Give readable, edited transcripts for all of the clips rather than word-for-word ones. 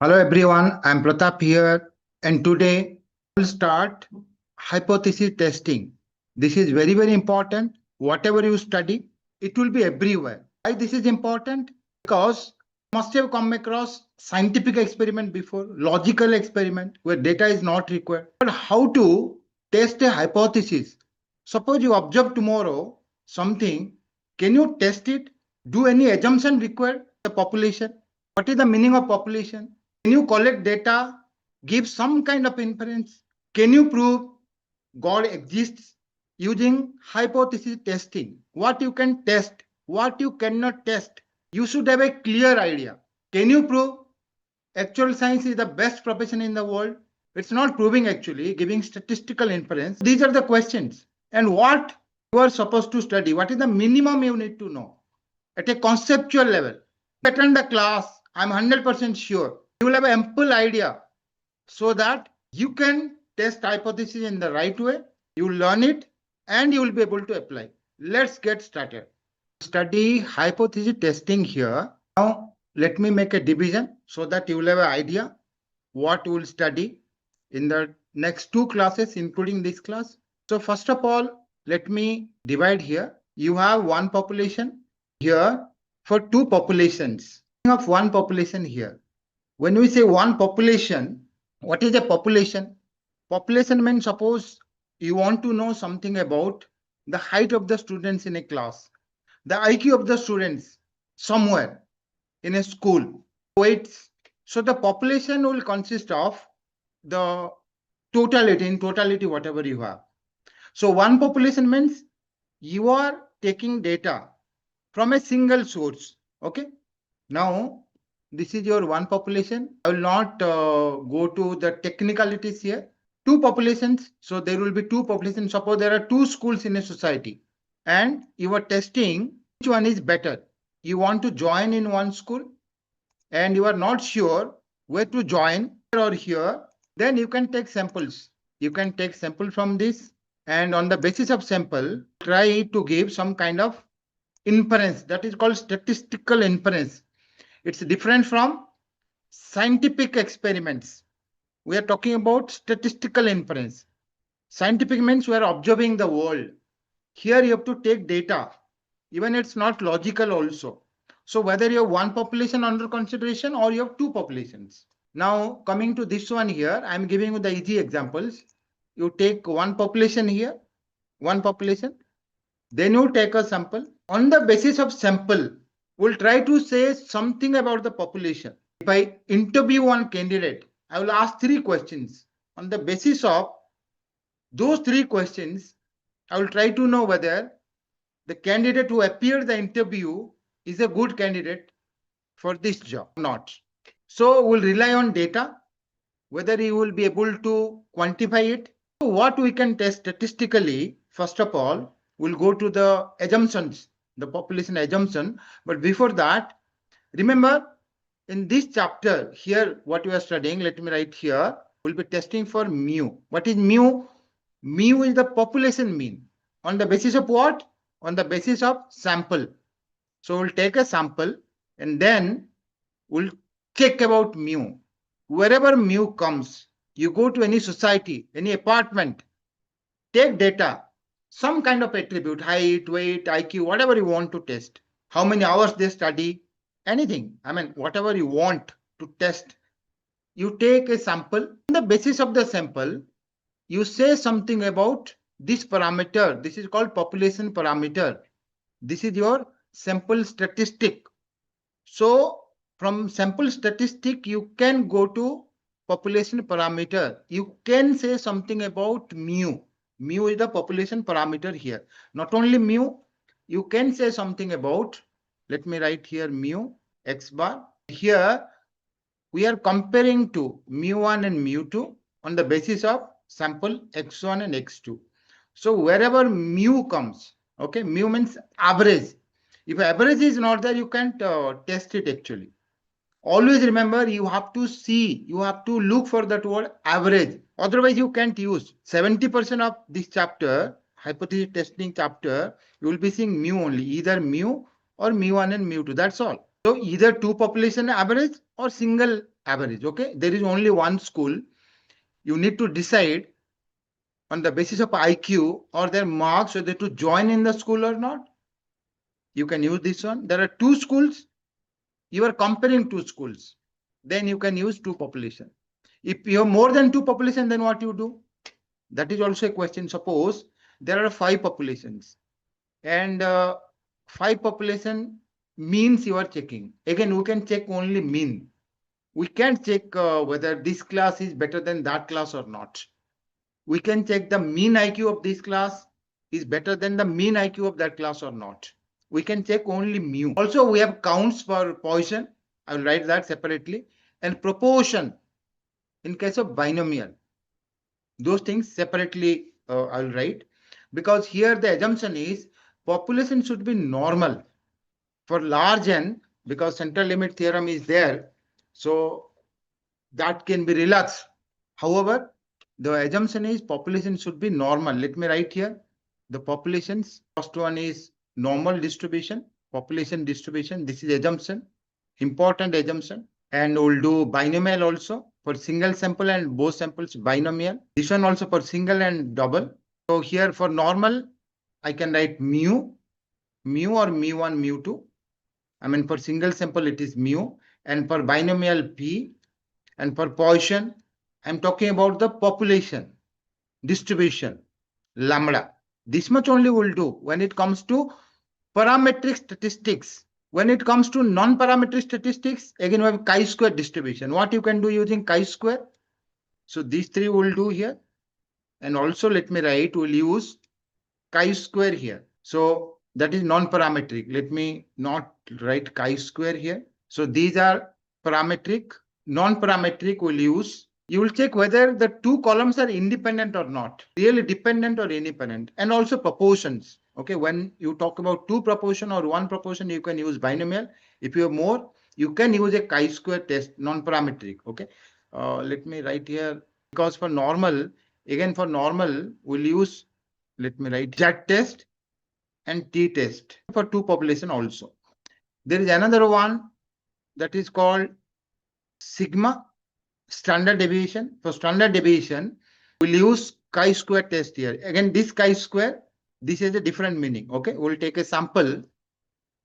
Hello everyone, I am Pratap here, and today we'll start hypothesis testing. This is very important. Whatever you study, it will be everywhere. Why this is important? Because you must have come across scientific experiment before, logical experiment where data is not required. But how to test a hypothesis? Suppose you observe tomorrow something, can you test it? Do any assumption required the population? What is the meaning of population? Can you collect data, give some kind of inference? Can you prove God exists using hypothesis testing? What you can test, what you cannot test. You should have a clear idea. Can you prove actual science is the best profession in the world? It's not proving actually, giving statistical inference. These are the questions. And what you are supposed to study? What is the minimum you need to know at a conceptual level? Attend the class, I'm 100% sure you will have an ample idea so that you can test hypothesis in the right way. You learn it and you will be able to apply. Let's get started. Study hypothesis testing here. Now, let me make a division so that you will have an idea what you will study in the next two classes, including this class. So first of all, let me divide here. You have one population here for two populations. Of one population here. When we say one population, what is a population? Population means suppose you want to know something about the height of the students in a class, the IQ of the students somewhere in a school, weights. So the population will consist of the totality, in totality, whatever you have. So one population means you are taking data from a single source. Okay. Now, this is your one population. I will not go to the technicalities here. Two populations. So there will be two populations. Suppose there are two schools in a society and you are testing which one is better. You want to join in one school and you are not sure where to join here or here. Then you can take samples. You can take sample from this and on the basis of sample, try to give some kind of inference that is called statistical inference. It's different from scientific experiments. We are talking about statistical inference. Scientific means we are observing the world. Here you have to take data. Even it's not logical also. So whether you have one population under consideration or you have two populations. Now coming to this one here, I'm giving you the easy examples. You take one population here, one population. Then you take a sample. On the basis of sample, we'll try to say something about the population. If I interview one candidate, I will ask three questions. On the basis of those three questions, I will try to know whether the candidate who appeared the interview is a good candidate for this job or not. So we'll rely on data, whether you will be able to quantify it. So what we can test statistically, first of all, we'll go to the assumptions, the population assumption. But before that, remember in this chapter here, what we are studying, let me write here, we'll be testing for mu. What is mu? Mu is the population mean. On the basis of what? On the basis of sample. So we'll take a sample and then we'll check about mu. Wherever mu comes, you go to any society, any apartment, take data, some kind of attribute, height, weight, IQ, whatever you want to test. How many hours they study, anything. I mean, whatever you want to test. You take a sample. On the basis of the sample, you say something about this parameter. This is called population parameter. This is your sample statistic. So from sample statistic, you can go to population parameter. You can say something about mu. Mu is the population parameter here. Not only mu, you can say something about, let me write here mu x bar. Here we are comparing to mu1 and mu2 on the basis of sample x1 and x2. So wherever mu comes, okay, mu means average. If average is not there, you can't test it actually. Always remember, you have to see, you have to look for that word average. Otherwise, you can't use 70% of this chapter, hypothesis testing chapter, you will be seeing mu only, either mu or mu1 and mu2. That's all. So either two population average or single average. Okay, there is only one school. You need to decide on the basis of IQ or their marks whether to join in the school or not. You can use this one. There are two schools. You are comparing two schools. Then you can use two population. If you have more than two population, then what you do? That is also a question. Suppose there are five populations and five population means you are checking. Again, we can check only mean. We can't check whether this class is better than that class or not. We can check the mean IQ of this class is better than the mean IQ of that class or not. We can check only mu. Also, we have counts for Poisson. I will write that separately. And proportion in case of binomial. Those things separately I'll write. Because here the assumption is population should be normal for large n, because central limit theorem is there. So that can be relaxed. However, the assumption is population should be normal. Let me write here. The populations, first one is normal distribution, population distribution. This is assumption, important assumption. And we'll do binomial also for single sample and both samples binomial. This one also for single and double. So here for normal, I can write mu or mu1, mu2. I mean for single sample it is mu, and for binomial p, and for Poisson I'm talking about the population distribution lambda. This much only will do when it comes to parametric statistics. When it comes to non-parametric statistics, again we have chi-square distribution. What you can do using chi-square? So these three will do here. And also let me write, we'll use chi-square here. So that is non-parametric. Let me not write chi-square here. So these are parametric. Non-parametric will use. You will check whether the two columns are independent or not, really dependent or independent, and also proportions. Okay, when you talk about two proportion or one proportion, you can use binomial. If you have more, you can use a chi-square test, non-parametric. Okay, let me write here, because for normal, again for normal, we'll use, let me write Z test and T test for two population also. There is another one that is called sigma, standard deviation. For standard deviation, we'll use chi-square test here. Again, this chi-square, this is a different meaning. Okay, we'll take a sample.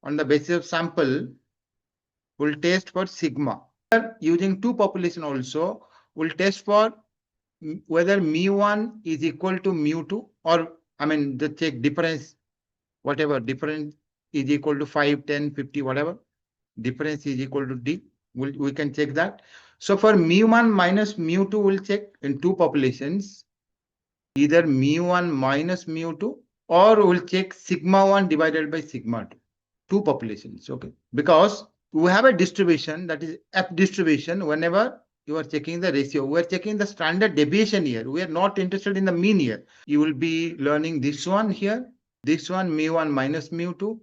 On the basis of sample, we'll test for sigma. Using two population also, we'll test for whether mu1 is equal to mu2, or I mean the check difference, whatever difference is equal to 5, 10, 50, whatever. Difference is equal to D. We can check that. So for mu1 minus mu2, we'll check in two populations, either mu1 minus mu2, or we'll check sigma 1 divided by sigma 2. Two populations, okay? Because we have a distribution, that is F distribution. Whenever you are checking the ratio, we are checking the standard deviation here. We are not interested in the mean here. You will be learning this one here, this one mu1 minus mu2,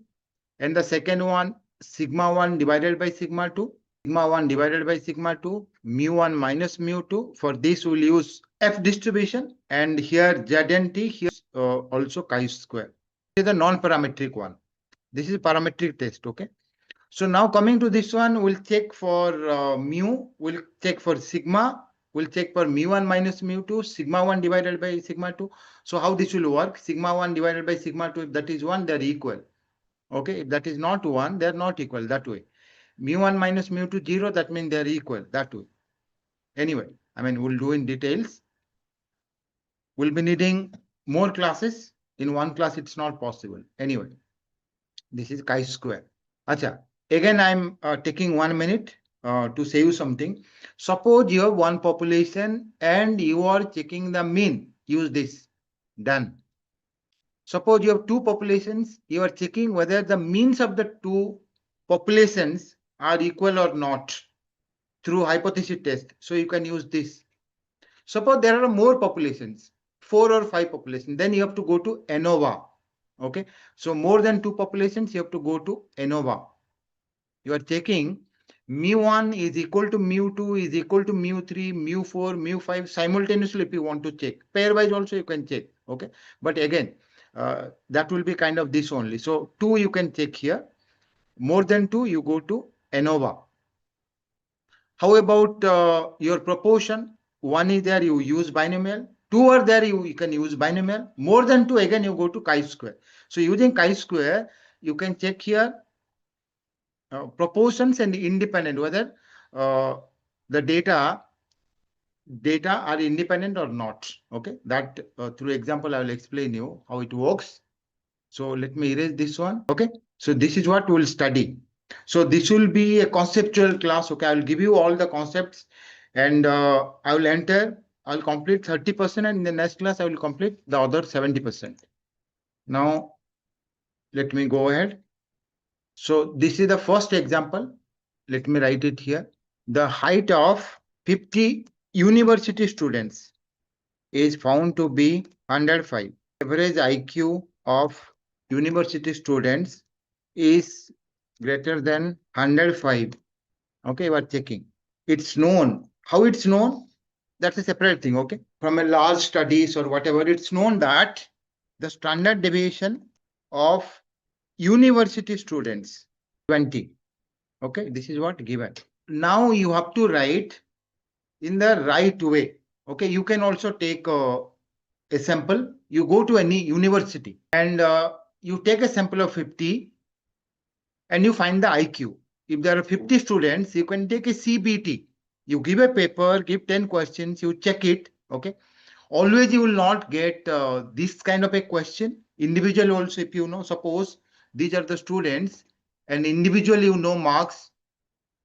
and the second one sigma 1 divided by sigma 2, sigma 1 divided by sigma 2, mu1 minus mu2. For this, we'll use F distribution, and here Z and T, here also chi-square. This is the non-parametric one. This is parametric test, okay? So now coming to this one, we'll check for mu, we'll check for sigma, we'll check for mu1 minus mu2, sigma 1 divided by sigma 2. So how this will work? Sigma 1 divided by sigma 2, if that is 1, they're equal. Okay, if that is not 1, they're not equal that way. Mu1 minus mu2, 0, that means they're equal that way. Anyway, I mean, we'll do in details. We'll be needing more classes. In one class, it's not possible. Anyway, this is chi-square. Acha. Again, I'm taking 1 minute to say you something. Suppose you have one population and you are checking the mean. Use this. Done. Suppose you have two populations. You are checking whether the means of the two populations are equal or not through hypothesis test. So you can use this. Suppose there are more populations, 4 or 5 populations. Then you have to go to ANOVA. Okay. So more than two populations, you have to go to ANOVA. You are checking mu1 is equal to mu2 is equal to mu3, mu4, mu5 simultaneously if you want to check. Pairwise also you can check. Okay. But again, that will be kind of this only. So 2 you can check here. More than 2, you go to ANOVA. How about your proportion? One is there, you use binomial. Two are there, you can use binomial. More than two, again, you go to chi-square. So using chi-square, you can check here proportions and independent, whether the data are independent or not. Okay, that through example, I will explain you how it works. So let me erase this one. Okay, so this is what we'll study. So this will be a conceptual class. Okay, I will give you all the concepts and I will enter. I'll complete 30% and in the next class, I will complete the other 70%. Now, let me go ahead. So this is the first example. Let me write it here. The height of 50 university students is found to be 105. Average IQ of university students is greater than 105. Okay, we're checking. It's known. How it's known? That's a separate thing, okay? From a large studies or whatever, it's known that the standard deviation of university students, 20. Okay, this is what given. Now you have to write in the right way. Okay, you can also take a sample. You go to any university and you take a sample of 50 and you find the IQ. If there are 50 students, you can take a CBT. You give a paper, give 10 questions, you check it. Okay. Always you will not get this kind of a question. Individual also, if you know, suppose these are the students and individually you know marks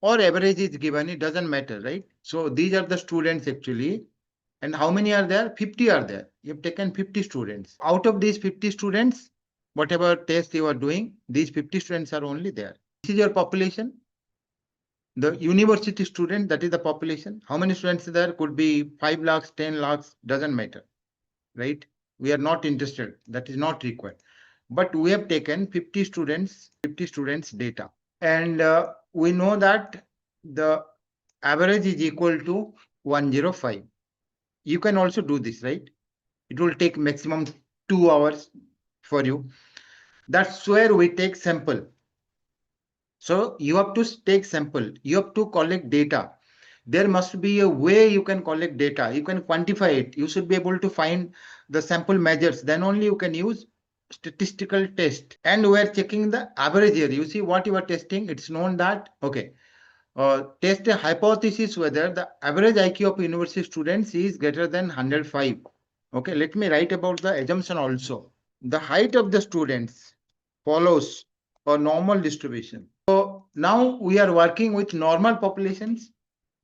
or average is given, it doesn't matter, right? So these are the students actually. And how many are there? 50 are there. You have taken 50 students. Out of these 50 students, whatever test you are doing, these 50 students are only there. This is your population. The university student, that is the population. How many students there? Could be 5 lakhs, 10 lakhs, doesn't matter, right? We are not interested. That is not required. But we have taken 50 students data. And we know that the average is equal to 105. You can also do this, right? It will take maximum 2 hours for you. That's where we take sample. So you have to take sample. You have to collect data. There must be a way you can collect data. You can quantify it. You should be able to find the sample measures. Then only you can use statistical test. And we are checking the average here. You see what you are testing. It's known that, okay, test a hypothesis whether the average IQ of university students is greater than 105. Okay, let me write about the assumption also. The height of the students follows a normal distribution. So now we are working with normal populations.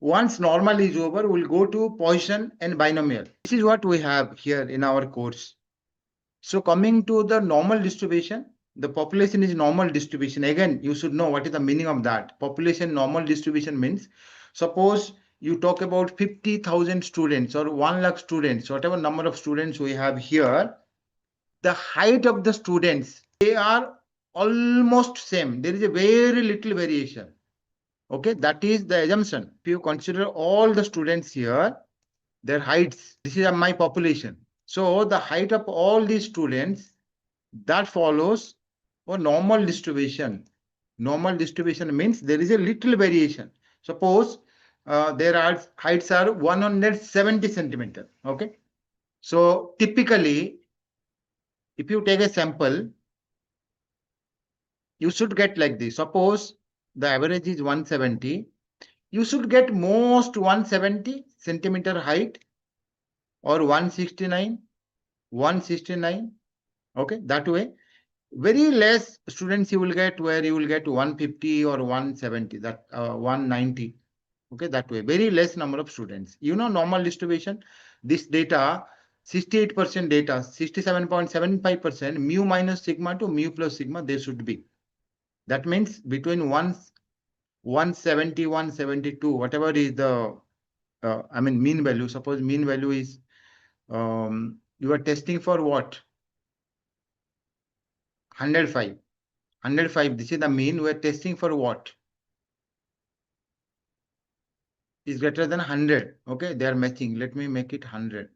Once normal is over, we'll go to Poisson and binomial. This is what we have here in our course. So coming to the normal distribution, the population is normal distribution. Again, you should know what is the meaning of that. Population normal distribution means, suppose you talk about 50,000 students or 1 lakh students, whatever number of students we have here, the height of the students, they are almost same. There is a very little variation. Okay, that is the assumption. If you consider all the students here, their heights, this is my population. So the height of all these students, that follows a normal distribution. Normal distribution means there is a little variation. Suppose their heights are 170 centimeter. Okay. So typically, if you take a sample, you should get like this. Suppose the average is 170. You should get most 170 centimeter height or 169, 169. Okay, that way. Very less students you will get where you will get 150 or 170, that 190. Okay, that way. Very less number of students. You know, normal distribution, this data, 68% data, 67.75%, mu minus sigma to mu plus sigma, they should be. That means between 170, 172, whatever is the, mean value. Suppose mean value is, you are testing for what? 105. 105, this is the mean. We are testing for what? Is greater than 100. Okay, they are matching. Let me make it 100.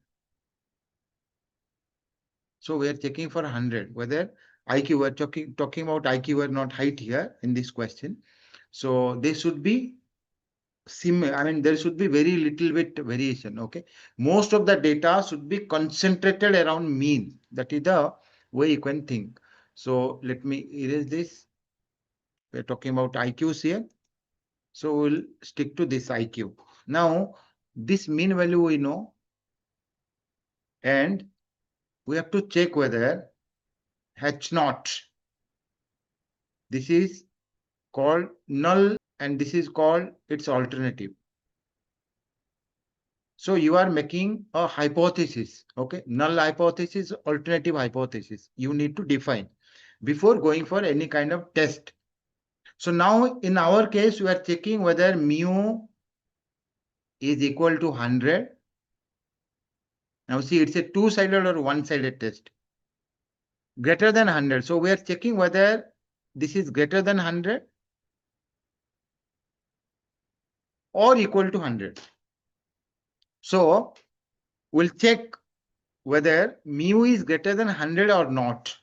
So we are checking for 100. Whether IQ, we are talking about IQ or not height here in this question. So they should be there should be very little bit variation. Okay, most of the data should be concentrated around mean. That is the way you can think. So let me erase this. We're talking about IQs here. So we'll stick to this IQ. Now, this mean value we know, and we have to check whether H naught, this is called null, and this is called its alternative. So you are making a hypothesis, okay? Null hypothesis, alternative hypothesis. You need to define before going for any kind of test. So now in our case, we are checking whether mu is equal to 100. Now see, it's a two-sided or one-sided test. Greater than 100. So we are checking whether this is greater than 100 or equal to 100. So we'll check whether mu is greater than 100 or not.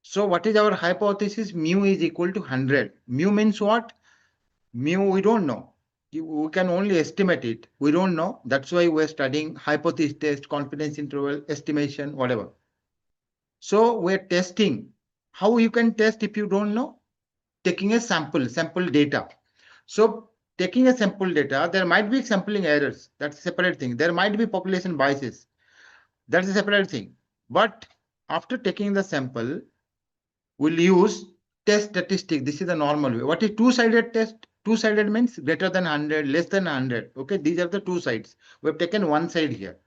So what is our hypothesis? Mu is equal to 100. Mu means what? Mu we don't know. We can only estimate it. We don't know. That's why we're studying hypothesis test, confidence interval, estimation, whatever. So we're testing. How you can test if you don't know? Taking a sample data. So taking a sample data, there might be sampling errors. That's a separate thing. There might be population biases. That's a separate thing. But after taking the sample, we'll use test statistic. This is the normal way. What is two-sided test? Two-sided means greater than 100, less than 100. Okay, these are the two sides. We have taken one side here.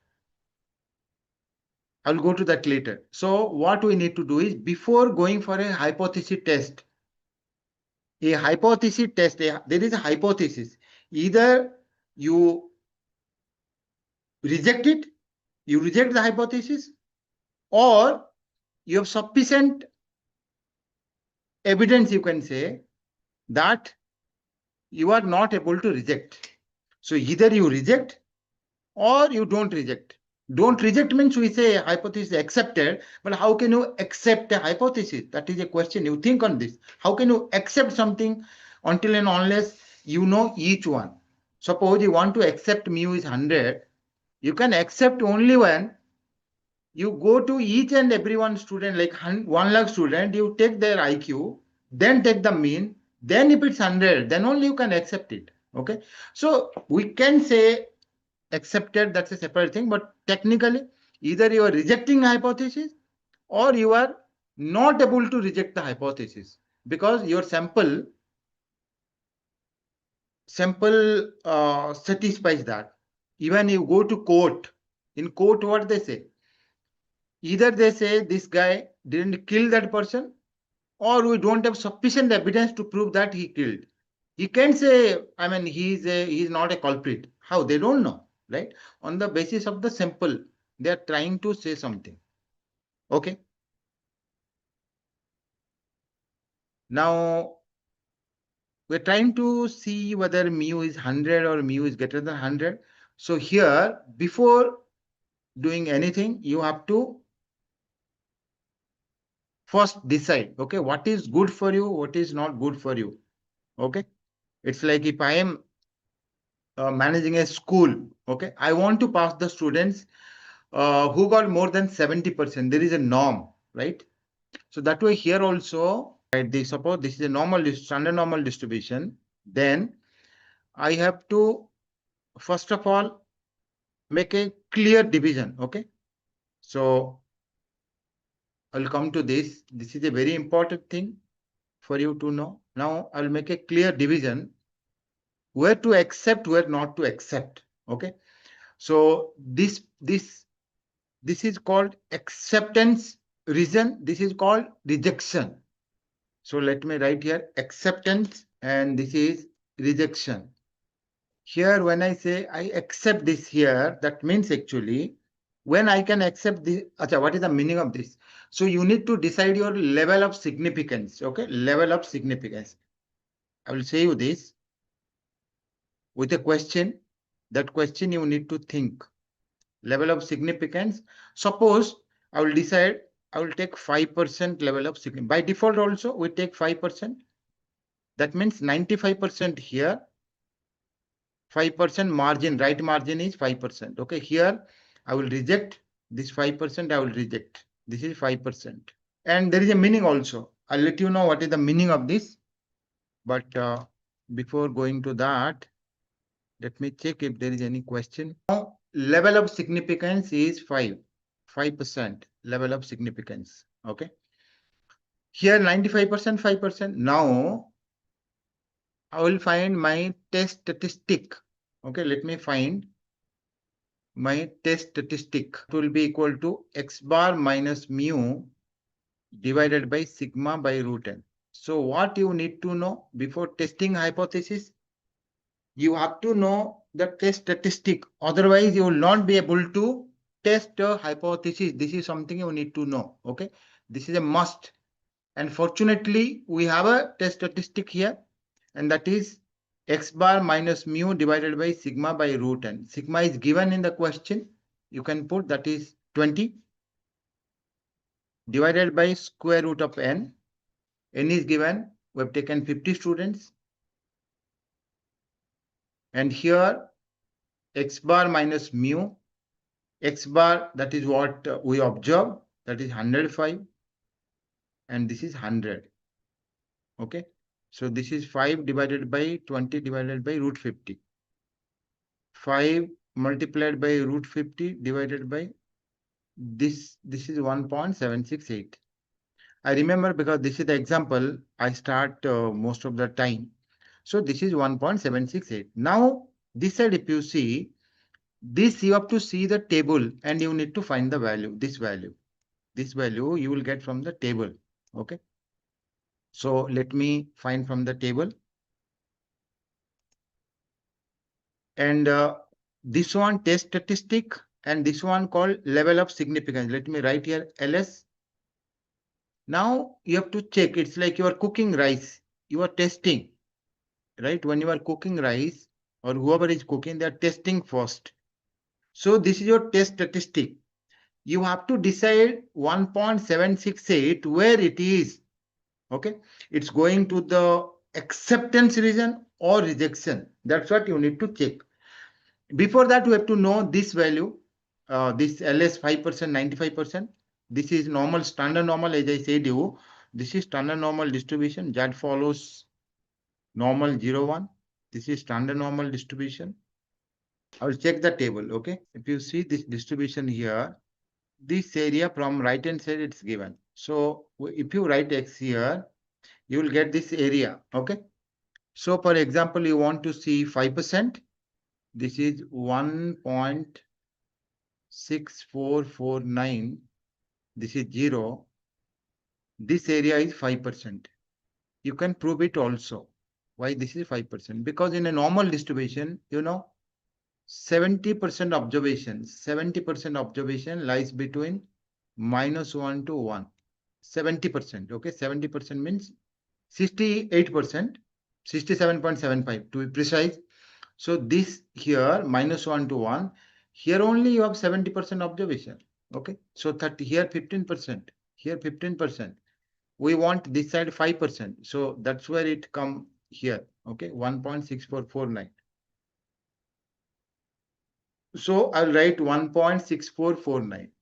I'll go to that later. So what we need to do is, before going for a hypothesis test, there is a hypothesis. Either you reject it, you reject the hypothesis, or you have sufficient evidence, you can say, that you are not able to reject. So either you reject or you don't reject. Don't reject means we say hypothesis accepted, but how can you accept a hypothesis? That is a question. You think on this. How can you accept something until and unless you know each one? Suppose you want to accept mu is 100, you can accept only when you go to each and every one student, like 1 lakh student, you take their IQ, then take the mean, then if it's 100, then only you can accept it. Okay. So we can say accepted, that's a separate thing, but technically either you are rejecting hypothesis or you are not able to reject the hypothesis, because your sample satisfies that. Even you go to court, in court what they say? Either they say this guy didn't kill that person, or we don't have sufficient evidence to prove that he killed. He can say, he's not a culprit. How? They don't know, right? On the basis of the sample, they are trying to say something. Okay. Now, we're trying to see whether mu is 100 or mu is greater than 100. So here, before doing anything, you have to first decide, okay, what is good for you, what is not good for you. Okay. It's like if I am managing a school, okay, I want to pass the students who got more than 70%. There is a norm, right? So that way here also, right, suppose this is a normal standard normal distribution, then I have to first of all make a clear division. Okay. So I'll come to this. This is a very important thing for you to know. Now I'll make a clear division where to accept, where not to accept. Okay. So this is called acceptance reason. This is called rejection. So let me write here acceptance, and this is rejection. Here, when I say I accept this here, that means actually when I can accept this, what is the meaning of this? So you need to decide your level of significance. Okay, level of significance. I will say you this with a question. That question you need to think. Level of significance. Suppose I will decide I will take 5% level of significance. By default also we take 5%. That means 95% here, 5% margin, right margin is 5%. Okay, here I will reject this 5%, I will reject. This is 5%. And there is a meaning also. I'll let you know what is the meaning of this. But before going to that, let me check if there is any question. Now, level of significance is 5% level of significance. Okay. Here 95%, 5%. Now I will find my test statistic. Okay, let me find my test statistic. It will be equal to x bar minus mu divided by sigma by root n. So what you need to know before testing hypothesis? You have to know the test statistic. Otherwise, you will not be able to test a hypothesis. This is something you need to know. Okay, this is a must. And fortunately, we have a test statistic here, and that is x bar minus mu divided by sigma by root n. Sigma is given in the question. You can put that is 20 divided by square root of n. N is given. We have taken 50 students. And here x bar minus mu. X bar, that is what we observe. That is 105. And this is 100. Okay. So this is 5 divided by 20 divided by root 50. 5 multiplied by root 50 divided by this is 1.768. I remember because this is the example I start most of the time. So this is 1.768. Now this side, if you see this, you have to see the table and you need to find the value. This value you will get from the table. Okay. So let me find from the table. And this one test statistic and this one called level of significance. Let me write here LS. Now you have to check. It's like you are cooking rice. You are testing, right? When you are cooking rice or whoever is cooking, they are testing first. So this is your test statistic. You have to decide 1.768 where it is. Okay. It's going to the acceptance region or rejection. That's what you need to check. Before that, we have to know this value, this LS 5%, 95%. This is normal, standard normal, as I said you. This is standard normal distribution. That follows normal 0, 1. This is standard normal distribution. I will check the table, okay? If you see this distribution here, this area from right-hand side, it's given. So if you write X here, you will get this area, okay? So for example, you want to see 5%. This is 1.6449. This is 0. This area is 5%. You can prove it also. Why this is 5%? Because in a normal distribution, 70% observation lies between -1 to 1. 70%. Okay, 70% means 68%, 67.75 to be precise. So this here -1 to 1. Here only you have 70% observation. Okay, so 30 here 15%, here 15%. We want this side 5%. So that's where it come here. Okay, 1.6449. So I'll write 1.6449.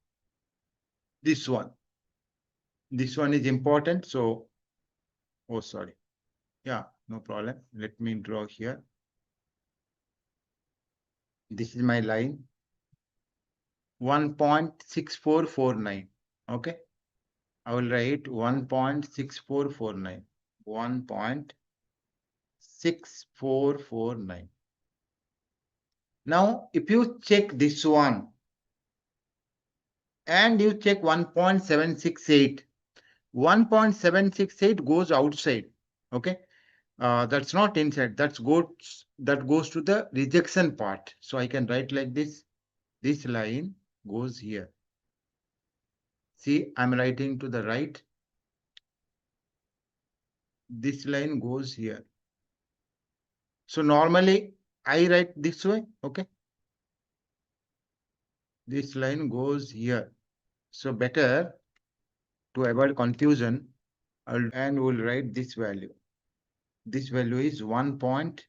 This one. This one is important. So, oh, sorry. Yeah, no problem. Let me draw here. This is my line. 1.6449. Okay. I will write 1.6449. 1.6449. Now, if you check this one and you check 1.768, 1.768 goes outside. Okay. That's not inside. That goes to the rejection part. So I can write like this. This line goes here. See, I'm writing to the right. This line goes here. So normally I write this way. Okay. This line goes here. So better to avoid confusion, and we'll write this value. This value is 1.768.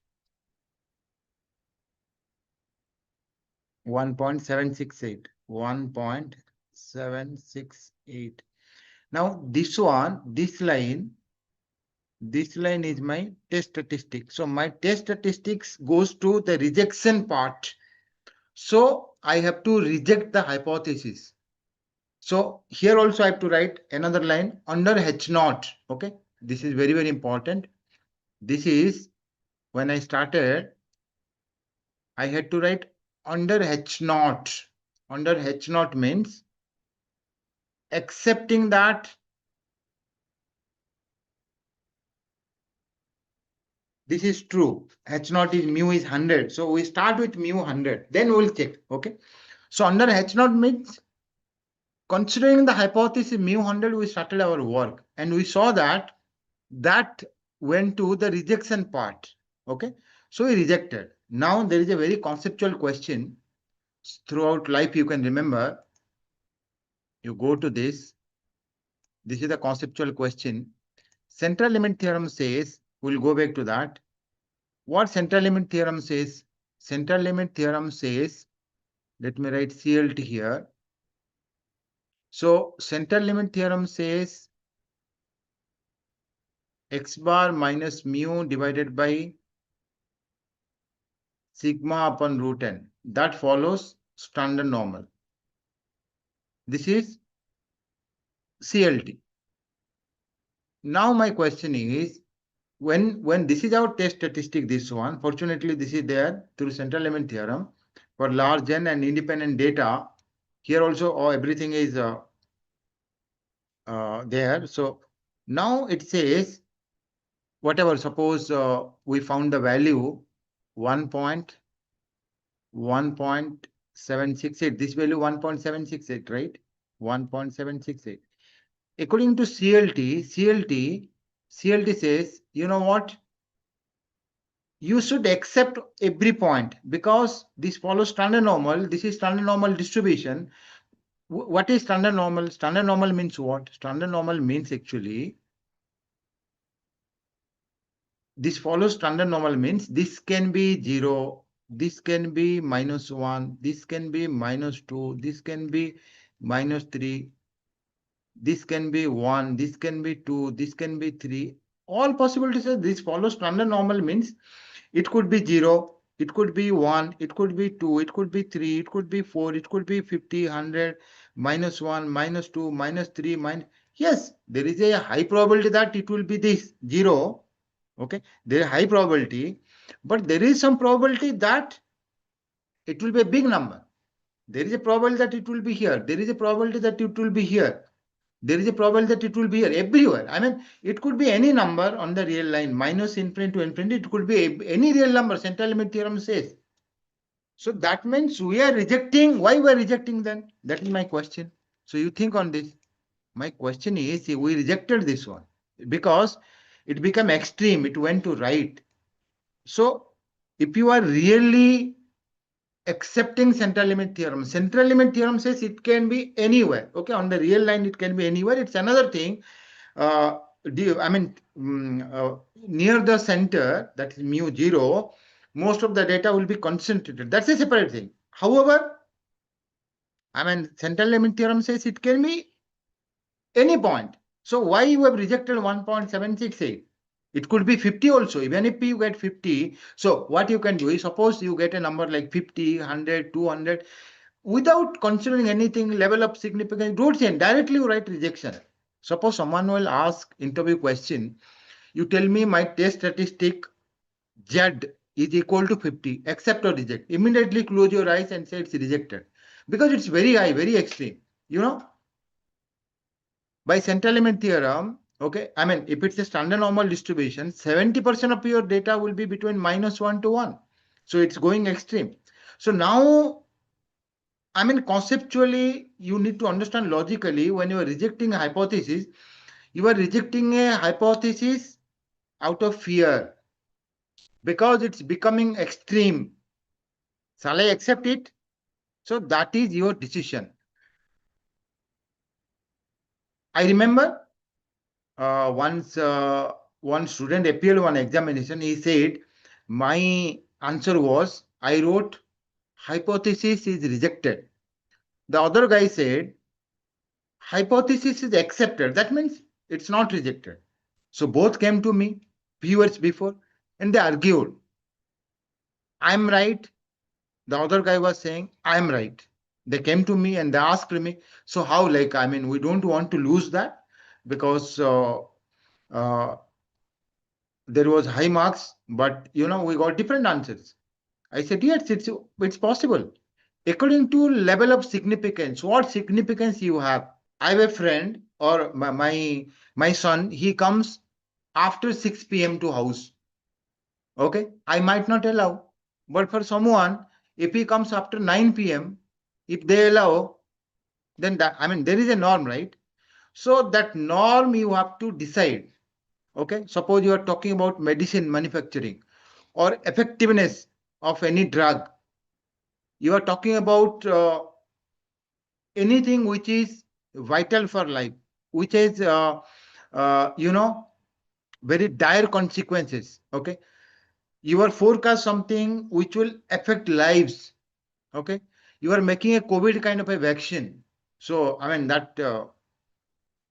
1.768. 1.768. Now this one, this line is my test statistic. So my test statistics goes to the rejection part. So I have to reject the hypothesis. So here also I have to write another line under H naught. Okay, this is very, very important. This is when I started, I had to write under H naught. Under H naught means accepting that this is true. H naught is mu is 100. So we start with mu 100. Then we'll check. Okay. So under H naught means considering the hypothesis mu 100, we started our work and we saw that went to the rejection part. Okay. So we rejected. Now there is a very conceptual question throughout life you can remember. You go to this. This is the conceptual question. Central limit theorem says, we'll go back to that. What central limit theorem says? Central limit theorem says, let me write CLT here. So central limit theorem says x bar minus mu divided by sigma upon root n. That follows standard normal. This is CLT. Now my question is, when this is our test statistic, this one, fortunately this is there through central limit theorem for large n and independent data. Here also everything is there. So now it says, whatever, suppose we found the value 1.768, this value 1.768, right? 1.768. According to CLT says, you know what? You should accept every point because this follows standard normal. This is standard normal distribution. What is standard normal? Standard normal means what? Standard normal means actually, this follows standard normal means this can be 0, this can be -1, this can be -2, this can be -3, this can be 1, this can be 2, this can be 3. All possibilities are this follows standard normal means it could be 0, it could be 1, it could be 2, it could be 3, it could be 4, it could be 50, 100, -1, -2, -3, yes, there is a high probability that it will be this 0. Okay, there is high probability, but there is some probability that it will be a big number. There is a probability that it will be here. There is a probability that it will be here. There is a probability that it will be here everywhere. I mean, it could be any number on the real line, minus infinity to infinity. It could be any real number, central limit theorem says. So that means we are rejecting. Why we are rejecting then? That is my question. So you think on this. My question is, we rejected this one because it became extreme. It went to right. So if you are really accepting central limit theorem says it can be anywhere. Okay, on the real line, it can be anywhere. It's another thing. Near the center, that is mu 0, most of the data will be concentrated. That's a separate thing. However, central limit theorem says it can be any point. So why you have rejected 1.768? It could be 50 also, even if you get 50. So what you can do is, suppose you get a number like 50, 100, 200, without considering anything, level of significance, don't say, directly you write rejection. Suppose someone will ask interview question, you tell me my test statistic Z is equal to 50, accept or reject. Immediately close your eyes and say it's rejected. Because it's very high, very extreme. You know, by central limit theorem, okay, if it's a standard normal distribution, 70% of your data will be between -1 to 1. So it's going extreme. So now, conceptually, you need to understand logically, when you are rejecting a hypothesis, you are rejecting a hypothesis out of fear because it's becoming extreme. Shall I accept it? So that is your decision. I remember once one student appeared one examination, he said, my answer was, I wrote hypothesis is rejected. The other guy said, hypothesis is accepted. That means it's not rejected. So both came to me few years before and they argued. I'm right. The other guy was saying, I'm right. They came to me and they asked me, so how, like, I mean, we don't want to lose that because uh, there was high marks, but we got different answers. I said, yes, it's possible. According to level of significance, what significance you have. I have a friend or my son, he comes after 6 p.m. to house. Okay, I might not allow, but for someone, if he comes after 9 p.m., if they allow, then that, I mean, there is a norm, right? So that norm you have to decide. Okay, suppose you are talking about medicine manufacturing or effectiveness of any drug. You are talking about anything which is vital for life, which is, very dire consequences. Okay, you are forecast something which will affect lives. Okay, you are making a COVID kind of a vaccine. So, I mean, that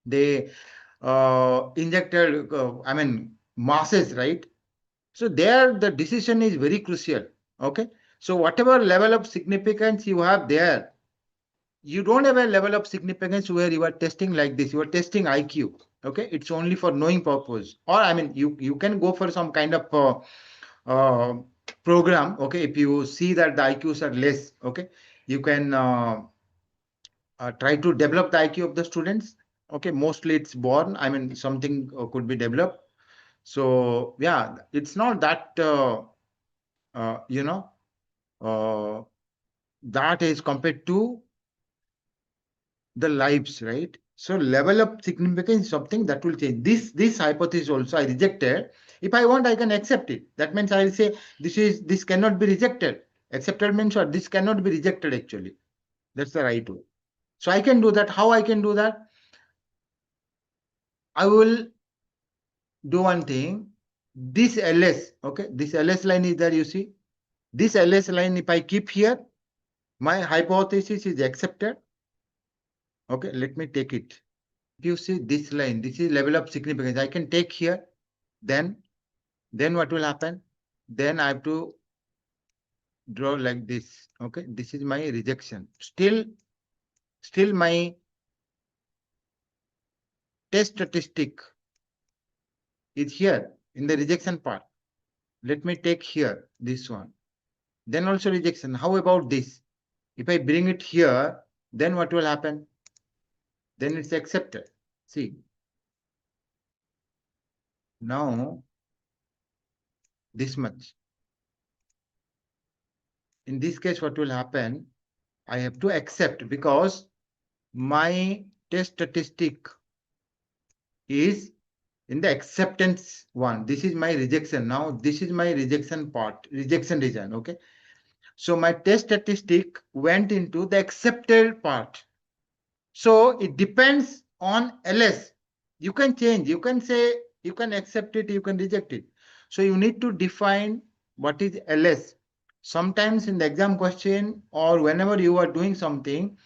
they injected, I mean, masses, right? So there the decision is very crucial. Okay, so whatever level of significance you have there, you don't have a level of significance where you are testing like this. You are testing IQ. Okay, it's only for knowing purpose. Or I mean, you can go for some kind of uh, program. Okay, if you see that the IQs are less, okay, you can try to develop the IQ of the students. Okay, mostly it's born. I mean, something could be developed. So yeah, it's not that uh, you know uh, that is compared to the lives, right? So level of significance is something that will change. This hypothesis also I rejected. If I want, I can accept it. That means I will say this cannot be rejected. Accepted means what? This cannot be rejected actually. That's the right way. So I can do that. How I can do that? I will do one thing. This LS, okay, this LS line is there, you see. This LS line, if I keep here, my hypothesis is accepted. Okay, let me take it. If you see this line, this is level of significance. I can take here, then what will happen? Then I have to draw like this. Okay, this is my rejection. Still my test statistic is here in the rejection part. Let me take here this one. Then also rejection. How about this? If I bring it here, then what will happen? Then it's accepted. See, now this much. In this case, what will happen? I have to accept because my test statistic is in the acceptance one. This is my rejection. Now, this is my rejection part, rejection region. Okay. So my test statistic went into the accepted part. So it depends on LS. You can change. You can say, you can accept it, you can reject it. So you need to define what is LS. Sometimes in the exam question or whenever you are doing something,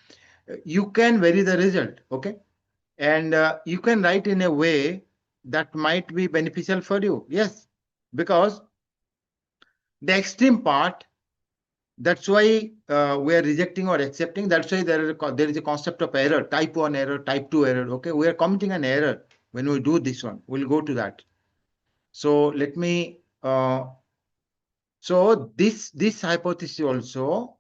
you can vary the result. Okay. And you can write in a way that might be beneficial for you. Yes, because the extreme part, that's why we are rejecting or accepting. That's why there is a concept of error, type 1 error, type 2 error. Okay, we are committing an error when we do this one. We'll go to that. So let me, so this hypothesis also,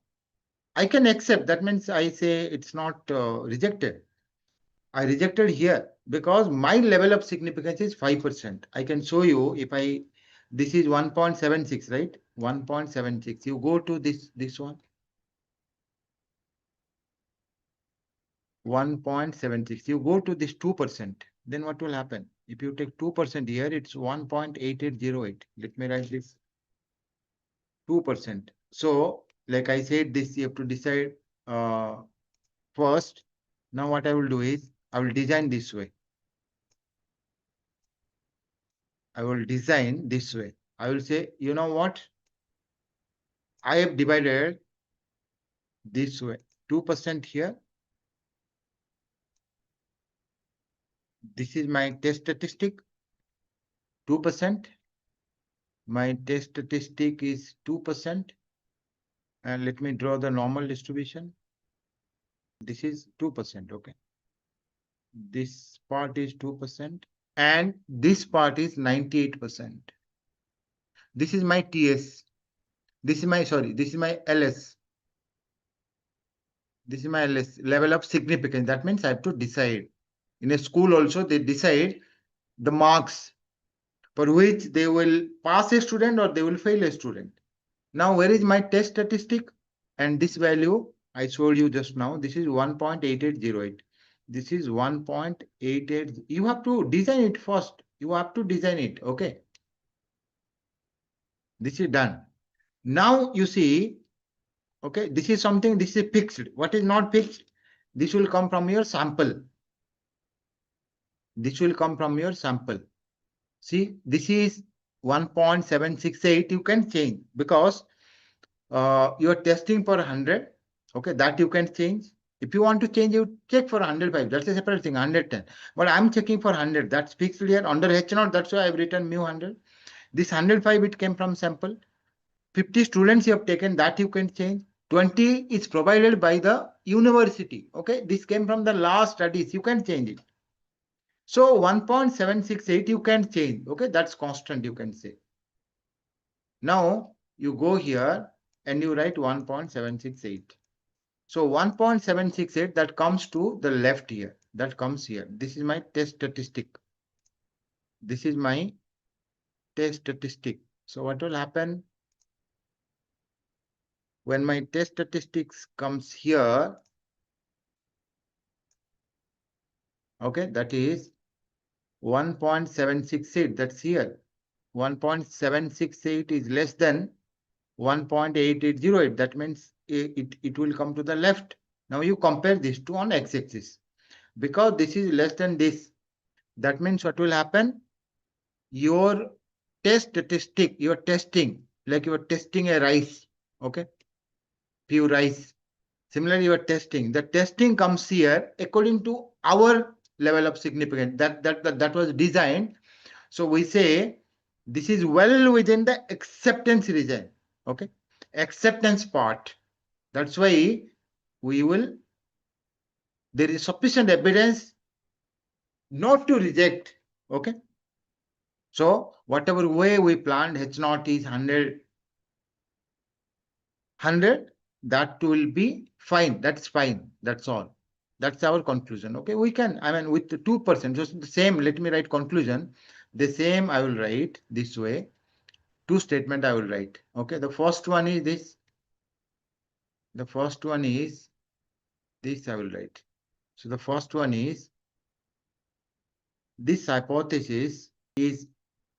I can accept. That means I say it's not rejected. I rejected here because my level of significance is 5%. I can show you if this is 1.76, right? 1.76. You go to this one. 1.76. You go to this 2%. Then what will happen? If you take 2% here, it's 1.8808. Let me write this 2%. So, like I said, this you have to decide first. Now what I will do is I will design this way. I will design this way. I will say, you know what? I have divided this way, 2% here. This is my test statistic, 2%. My test statistic is 2%. And let me draw the normal distribution. This is 2%, okay. This part is 2%. And this part is 98%. This is my TS. This is my, this is my LS. This is my LS, level of significance. That means I have to decide. In a school also, they decide the marks for which they will pass a student or they will fail a student. Now, where is my test statistic? And this value I showed you just now. This is 1.8808. This is 1.88. You have to design it first. You have to design it. Okay. This is done. Now you see, okay, this is something, this is fixed. What is not fixed? This will come from your sample. This will come from your sample. See, this is 1.768. You can change because you are testing for 100. Okay, that you can change. If you want to change, you check for 105. That's a separate thing, 110. But I'm checking for 100. That's fixed here under H0. That's why I've written mu 100. This 105, it came from sample. 50 students you have taken, that you can change. 20 is provided by the university. Okay, this came from the last studies. You can change it. So 1.768 you can change. Okay, that's constant, you can say. Now you go here and you write 1.768. So 1.768 that comes to the left here. That comes here. This is my test statistic. This is my test statistic. So what will happen when my test statistics comes here? Okay, that is 1.768. That's here. 1.768 is less than 1.8808. That means it will come to the left. Now you compare these two on x-axis. Because this is less than this, that means what will happen? Your test statistic, you're testing, like you're testing a rice, okay? Pure rice. Similarly, you're testing. The testing comes here according to our level of significance. That was designed. So we say this is well within the acceptance region, okay? Acceptance part. That's why there is sufficient evidence not to reject, okay? So whatever way we planned, H0 is 100, that will be fine. That's fine. That's all. That's our conclusion. Okay, we can, I mean, with the 2%, just the same, let me write conclusion. The same I will write this way. Two statement I will write. Okay, the first one is this. The first one is this I will write. So the first one is this hypothesis is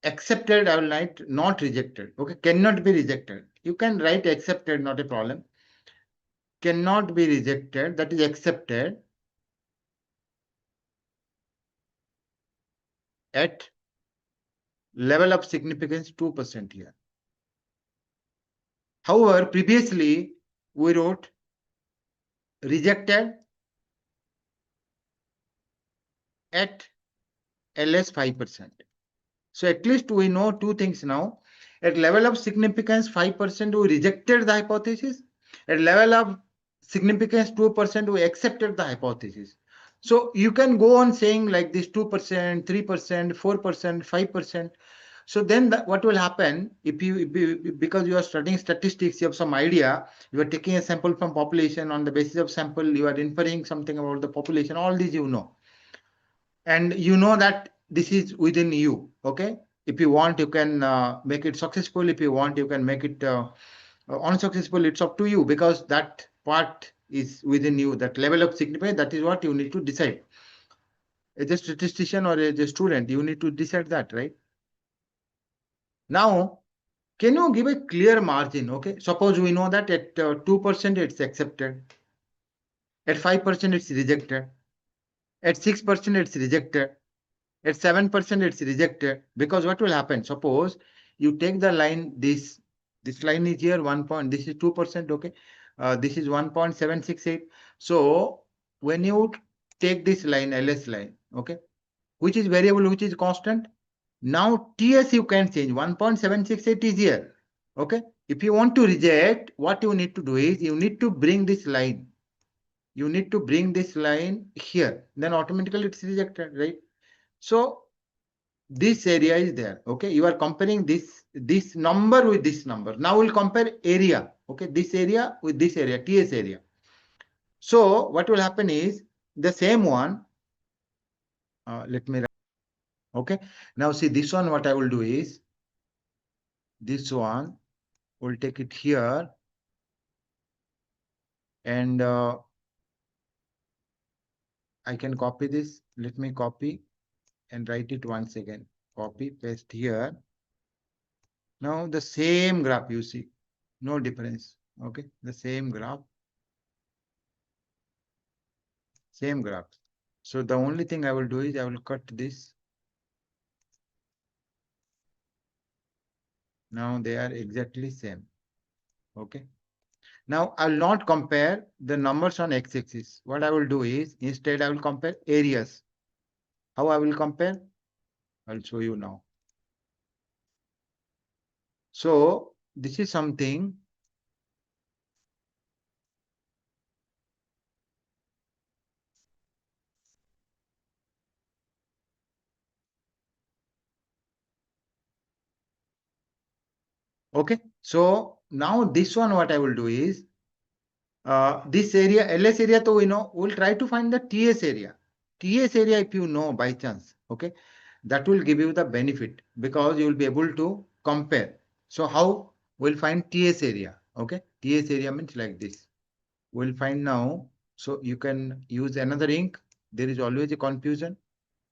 accepted. I will write not rejected. Okay, cannot be rejected. You can write accepted, not a problem. Cannot be rejected, that is accepted at level of significance 2% here. However, previously we wrote rejected at LS 5%. So at least we know two things now. At level of significance 5% we rejected the hypothesis. At level of significance 2% we accepted the hypothesis. So you can go on saying like this 2%, 3%, 4%, 5%. So then what will happen if you, because you are studying statistics, you have some idea, you are taking a sample from population, on the basis of sample, you are inferring something about the population, all these you know. And you know that this is within you, okay? If you want, you can make it successful. If you want, you can make it unsuccessful. It's up to you because that part is within you, that level of significance, that is what you need to decide. As a statistician or as a student, you need to decide that, right? Now, can you give a clear margin? Okay, suppose we know that at 2% it's accepted, at 5% it's rejected, at 6% it's rejected, at 7% it's rejected. Because what will happen? Suppose you take the line, this line is here 1 point, this is 2%, okay? This is 1.768. So when you take this line, LS line, okay, which is variable, which is constant. Now TS you can change. 1.768 is here. Okay. If you want to reject, what you need to do is you need to bring this line. You need to bring this line here. Then automatically it's rejected, right? So this area is there. Okay. You are comparing this number with this number. Now we'll compare area. Okay. This area with this area, TS area. So what will happen is the same one. Let me write. Okay. Now see this one. What I will do is this one. We'll take it here. And I can copy this. Let me copy and write it once again. Copy, paste here. Now the same graph you see. No difference. Okay. The same graph. Same graph. So the only thing I will do is I will cut this. Now they are exactly same. Okay. Now I'll not compare the numbers on x-axis. What I will do is instead I will compare areas. How I will compare? I'll show you now. So this is something. Okay. So now this one, what I will do is this area, LS area, so we know, we'll try to find the TS area. TS area, if you know by chance, okay, that will give you the benefit because you will be able to compare. So how we'll find TS area? Okay. TS area means like this. We'll find now. So you can use another ink. There is always a confusion.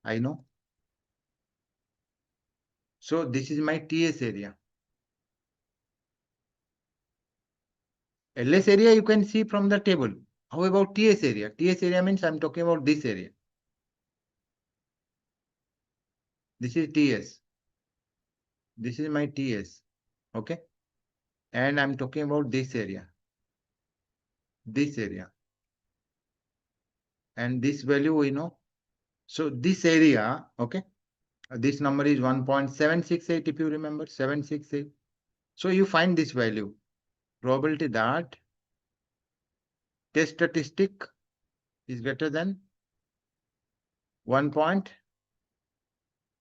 I know. So this is my TS area. LS area you can see from the table. How about TS area? TS area means I'm talking about this area. This is TS. This is my TS. Okay. And I'm talking about this area. This area. And this value we know. So this area, okay. This number is 1.768 if you remember, 768. So you find this value. Probability that test statistic is greater than 1 point.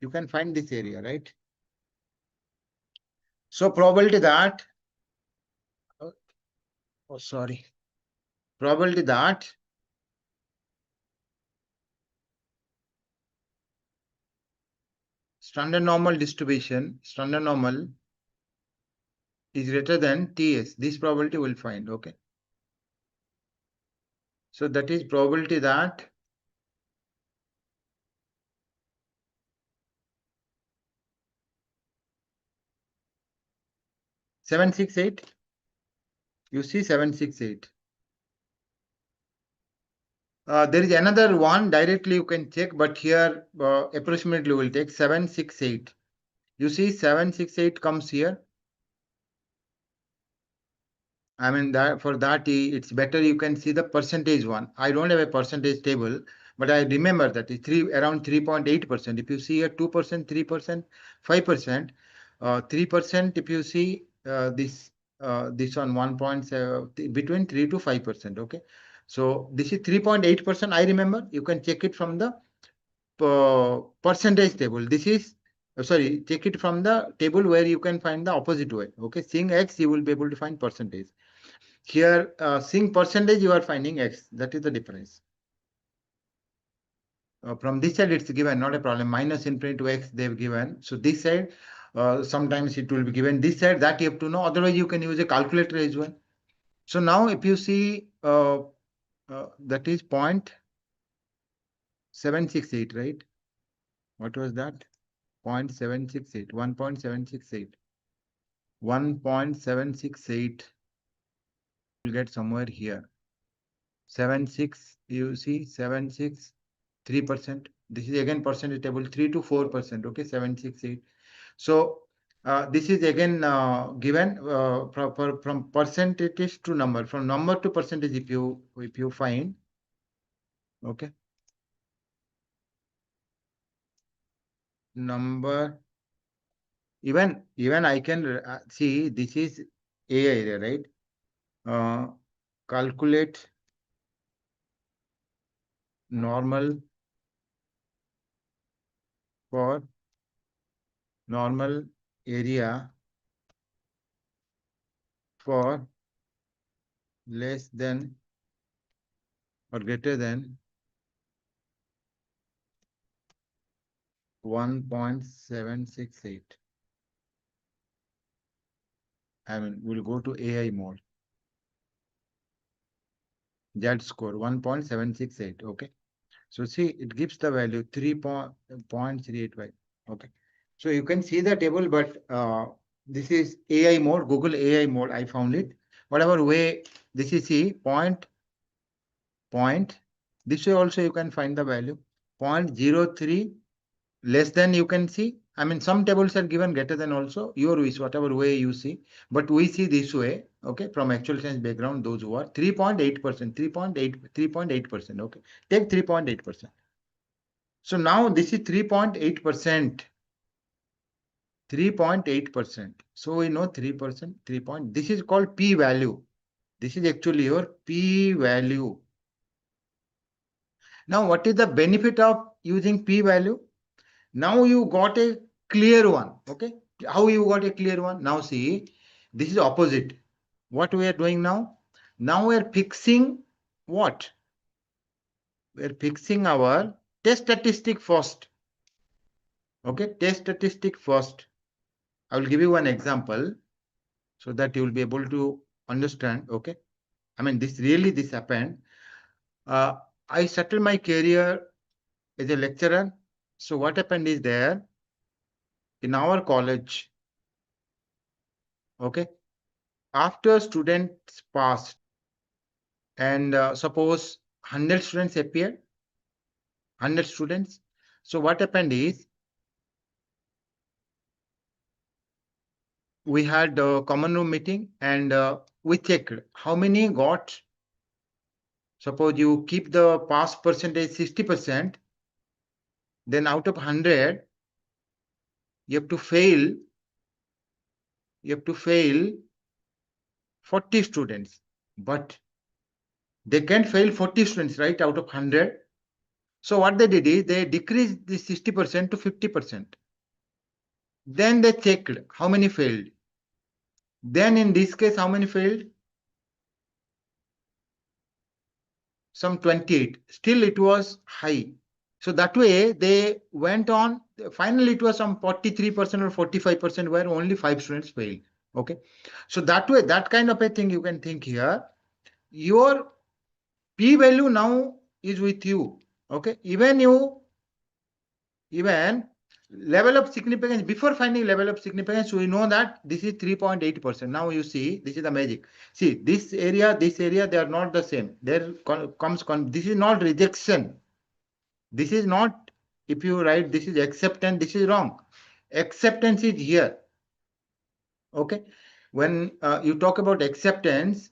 You can find this area, right? So probability that, oh sorry, probability that standard normal distribution, standard normal is greater than TS. This probability will find, okay? So that is probability that seven, 6, 8. You see 768. There is another one directly you can check, but here approximately will take 768. You see 768 comes here. I mean that for that it's better you can see the percentage one. I don't have a percentage table, but I remember that it's around 3.8%. If you see here 2%, 3%, 5%, 3%. If you see this one 1.7 between 3 to 5%. Okay, so this is 3.8%. I remember you can check it from the percentage table. This is sorry, check it from the table where you can find the opposite way. Okay, seeing X you will be able to find percentage. Here, seeing percentage, you are finding X. That is the difference. From this side, it's given, not a problem. Minus infinity to X, they've given. So this side, sometimes it will be given. This side, that you have to know. Otherwise, you can use a calculator as well. So now, if you see, that is 0.768, right? What was that? 0.768, 1.768. 1.768 will get somewhere here. 76, you see, 76. 3%. This is again percentage table 3 to 4%. Okay, 768. So This is again given from percentage to number, from number to percentage. If you find, okay, number, even I can see this is A area, right? Calculate normal for normal area for less than or greater than 1.768. I mean, we'll go to AI mode. Z score 1.768. Okay. So see, it gives the value 3.385. Okay. So you can see the table, but this is AI mode, Google AI mode. I found it. Whatever way, this is see point. This way also you can find the value 0.03 less than, you can see. I mean, some tables are given greater than also, your wish, whatever way you see. But we see this way, okay, from actual science background, those who are 3.8%, 3.8%, okay. Take 3.8%. So now this is 3.8%. 3.8%. So we know 3%, 3 point. This is called p value. This is actually your p value. Now, what is the benefit of using p value? Now you got a clear one. Okay. How you got a clear one? Now see, this is opposite. What we are doing now? Now we are fixing what? We are fixing our test statistic first. Okay. Test statistic first. I will give you one example so that you will be able to understand. Okay. I mean, this happened. I started my career as a lecturer. So what happened is there in our college, okay, after students passed and suppose 100 students appeared, 100 students. So what happened is we had a common room meeting and we checked how many got. Suppose you keep the pass percentage 60%, then out of 100, you have to fail 40 students, but they can't fail 40 students, right, out of 100. So what they did is they decreased the 60% to 50%. Then they checked how many failed. Then in this case, how many failed? Some 28. Still it was high. So that way they went on. Finally, it was some 43% or 45% where only 5 students failed. Okay. So that way, that kind of a thing you can think here. Your p value now is with you. Okay. Even level of significance, before finding level of significance, we know that this is 3.8%. Now you see, this is the magic. See, this area, they are not the same. There comes, this is not rejection. This is not, if you write this is acceptance, this is wrong. Acceptance is here. Okay. When you talk about acceptance,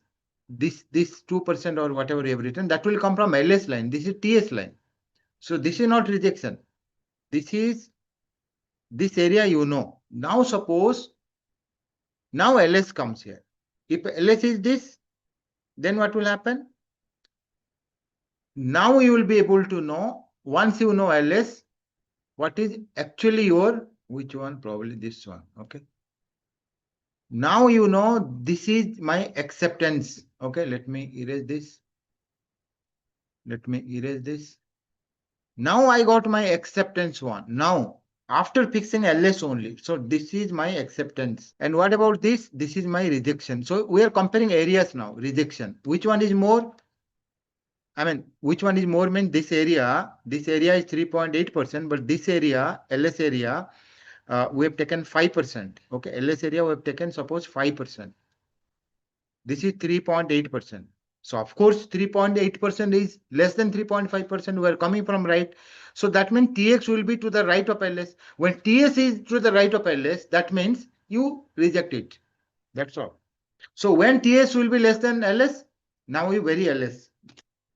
this 2% or whatever you have written, that will come from LS line. This is TS line. So this is not rejection. This is this area, you know. Now suppose, now LS comes here. If LS is this, then what will happen? Now you will be able to know, once you know LS, what is actually your, which one? Probably this one. Okay. Now you know this is my acceptance. Okay, let me erase this. Now I got my acceptance one. Now, after fixing LS only. So this is my acceptance. And what about this? This is my rejection. So we are comparing areas now. Rejection. Which one is more? I mean, which one is more means this area is 3.8%, but this area, LS area, we have taken 5%. Okay, LS area we have taken suppose 5%. This is 3.8%. So of course, 3.8% is less than 3.5%. We are coming from right. So that means TX will be to the right of LS. When TS is to the right of LS, that means you reject it. That's all. So when TS will be less than LS, now you vary LS.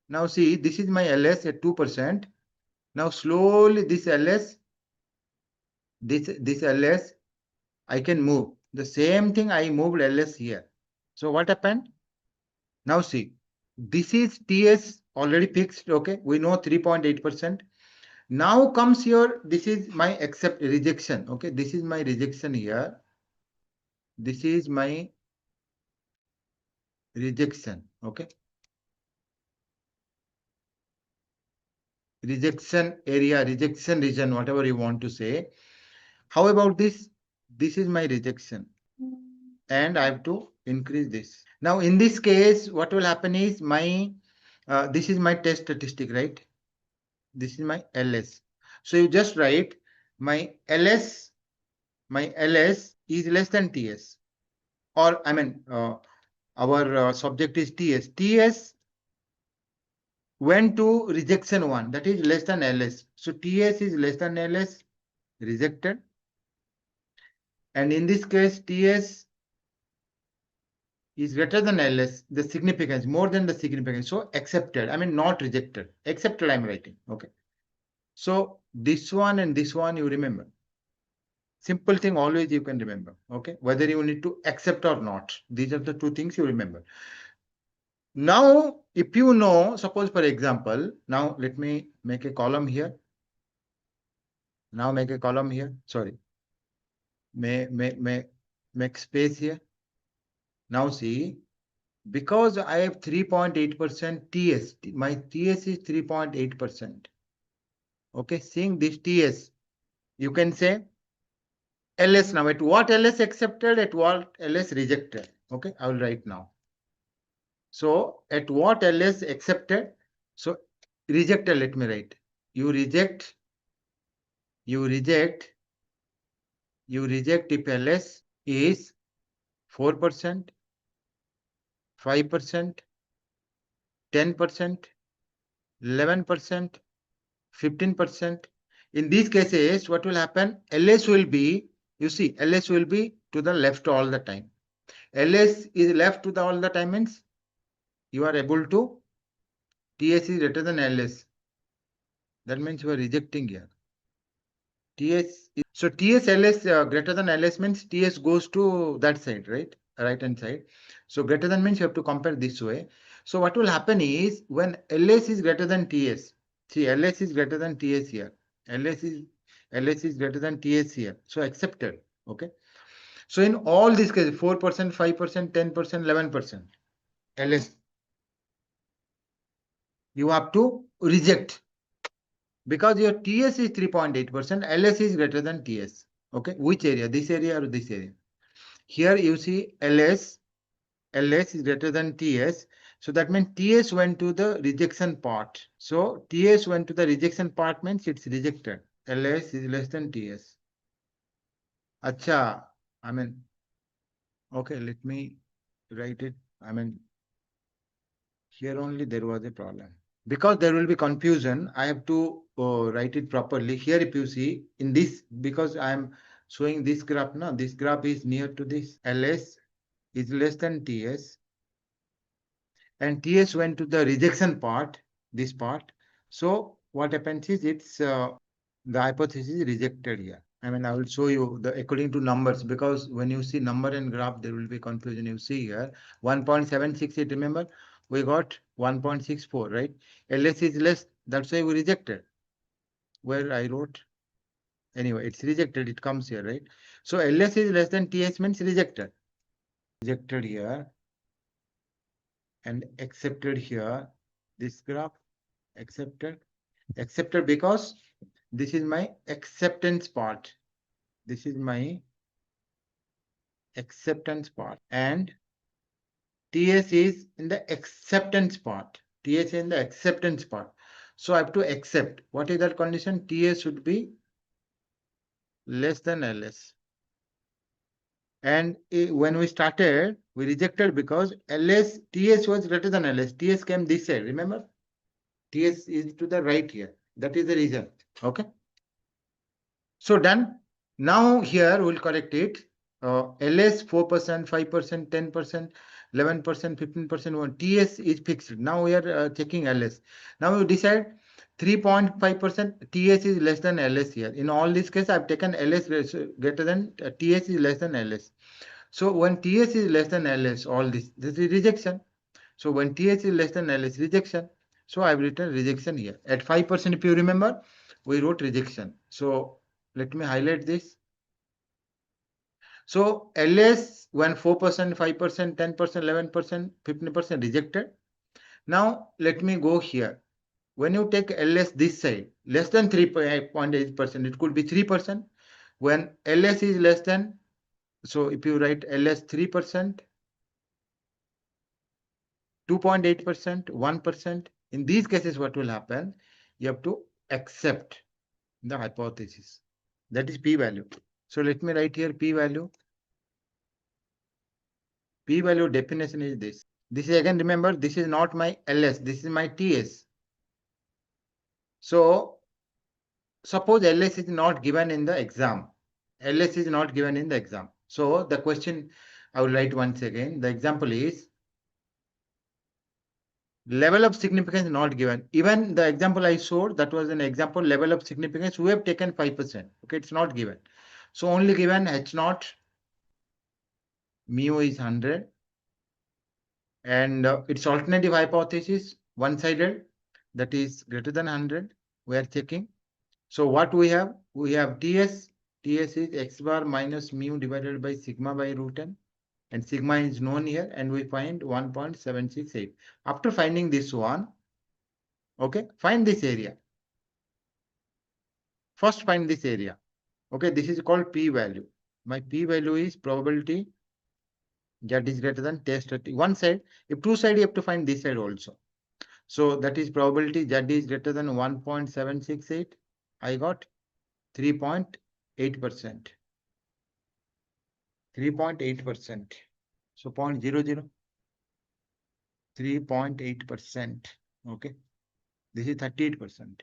Now see, this is my LS at 2%. Now slowly this LS, this LS, I can move. The same thing I moved LS here. So what happened? Now see, this is TS already fixed. Okay, we know 3.8%. Now comes here, this is my rejection. Okay, this is my rejection here. This is my rejection. Okay, rejection area, rejection region, whatever you want to say. How about this? This is my rejection. And I have to increase this. Now, in this case, what will happen is this is my test statistic, right? This is my LS. So you just write my LS is less than TS. Or I mean, our subject is TS. TS went to rejection 1, that is less than LS. So TS is less than LS, rejected. And in this case, TS is greater than LS, the significance, more than the significance. So accepted, I mean not rejected. Accepted, I'm writing. Okay. So this one and this one, you remember. Simple thing, always you can remember. Okay. Whether you need to accept or not. These are the two things you remember. Now, if you know, suppose for example, now let me make a column here. Now make a column here. Sorry. Make space here. Now see, because I have 3.8% TS, my TS is 3.8%. Okay, seeing this TS, you can say LS now. At what LS accepted, at what LS rejected. Okay, I will write now. So at what LS accepted, so rejected, let me write. You reject if LS is 4%, 5%, 10%, 11%, 15%. In these cases, what will happen? LS will be, you see, LS will be to the left all the time. LS is left to the all the time means you are able to, TS is greater than LS. That means you are rejecting here. So TS LS greater than LS means TS goes to that side, right? Right hand side. So greater than means you have to compare this way. So what will happen is when LS is greater than TS, see LS is greater than TS here. LS is greater than TS here. So accepted. Okay. So in all these cases, 4%, 5%, 10%, 11%, LS, you have to reject because your TS is 3.8%, LS is greater than TS. Okay. Which area? This area or this area? Here you see LS is greater than TS. So that means TS went to the rejection part. So TS went to the rejection part means it's rejected. LS is less than TS. Acha, I mean, okay, let me write it. I mean, here only there was a problem. Because there will be confusion, I have to write it properly. Here if you see in this, because I am showing this graph now, this graph is near to this. LS is less than TS. And TS went to the rejection part, this part. So what happens is the hypothesis is rejected here. I mean, I will show you the according to numbers because when you see number and graph, there will be confusion. You see here 1.768. Remember, we got 1.64, right? LS is less. That's why we rejected. Where I wrote. Anyway, it's rejected. It comes here, right? So LS is less than TS means rejected. Rejected here. And accepted here, this graph, accepted because this is my acceptance part. This is my acceptance part and TS is in the acceptance part. TS is in the acceptance part. So I have to accept. What is that condition? TS should be less than LS. And when we started, we rejected because TS was greater than LS. TS came this side, remember? TS is to the right here. That is the reason. Okay. So done. Now here we'll correct it. LS 4%, 5%, 10%, 11%, 15%. TS is fixed. Now we are checking LS. Now you decide 3.5% TS is less than LS here. In all these cases, I've taken LS greater than TS is less than LS. So when TS is less than LS, all this is rejection. So when TS is less than LS, rejection. So I've written rejection here. At 5%, if you remember, we wrote rejection. So let me highlight this. So LS when 4%, 5%, 10%, 11%, 15% rejected. Now let me go here. When you take LS this side, less than 3.8%, it could be 3%. When LS is less than, so if you write LS 3%, 2.8%, 1%, in these cases, what will happen? You have to accept the hypothesis. That is p-value. So let me write here p-value. P-value definition is this. This is again, remember, this is not my LS, this is my TS. So suppose LS is not given in the exam. LS is not given in the exam. So the question I will write once again. The example is level of significance not given. Even the example I showed, that was an example level of significance. We have taken 5%. Okay, it's not given. So only given H0, mu is 100. And its alternative hypothesis, one-sided, that is greater than 100. We are checking. So what we have? We have TS. TS is x bar minus mu divided by sigma by root n. And sigma is known here. And we find 1.768. After finding this one, okay, find this area. First find this area. Okay, this is called p-value. My p-value is probability z is greater than test at one side. If two side, you have to find this side also. So that is probability z is greater than 1.768. I got 3.8%. 3.8%. So 0.00. 3.8%. Okay. This is 38%.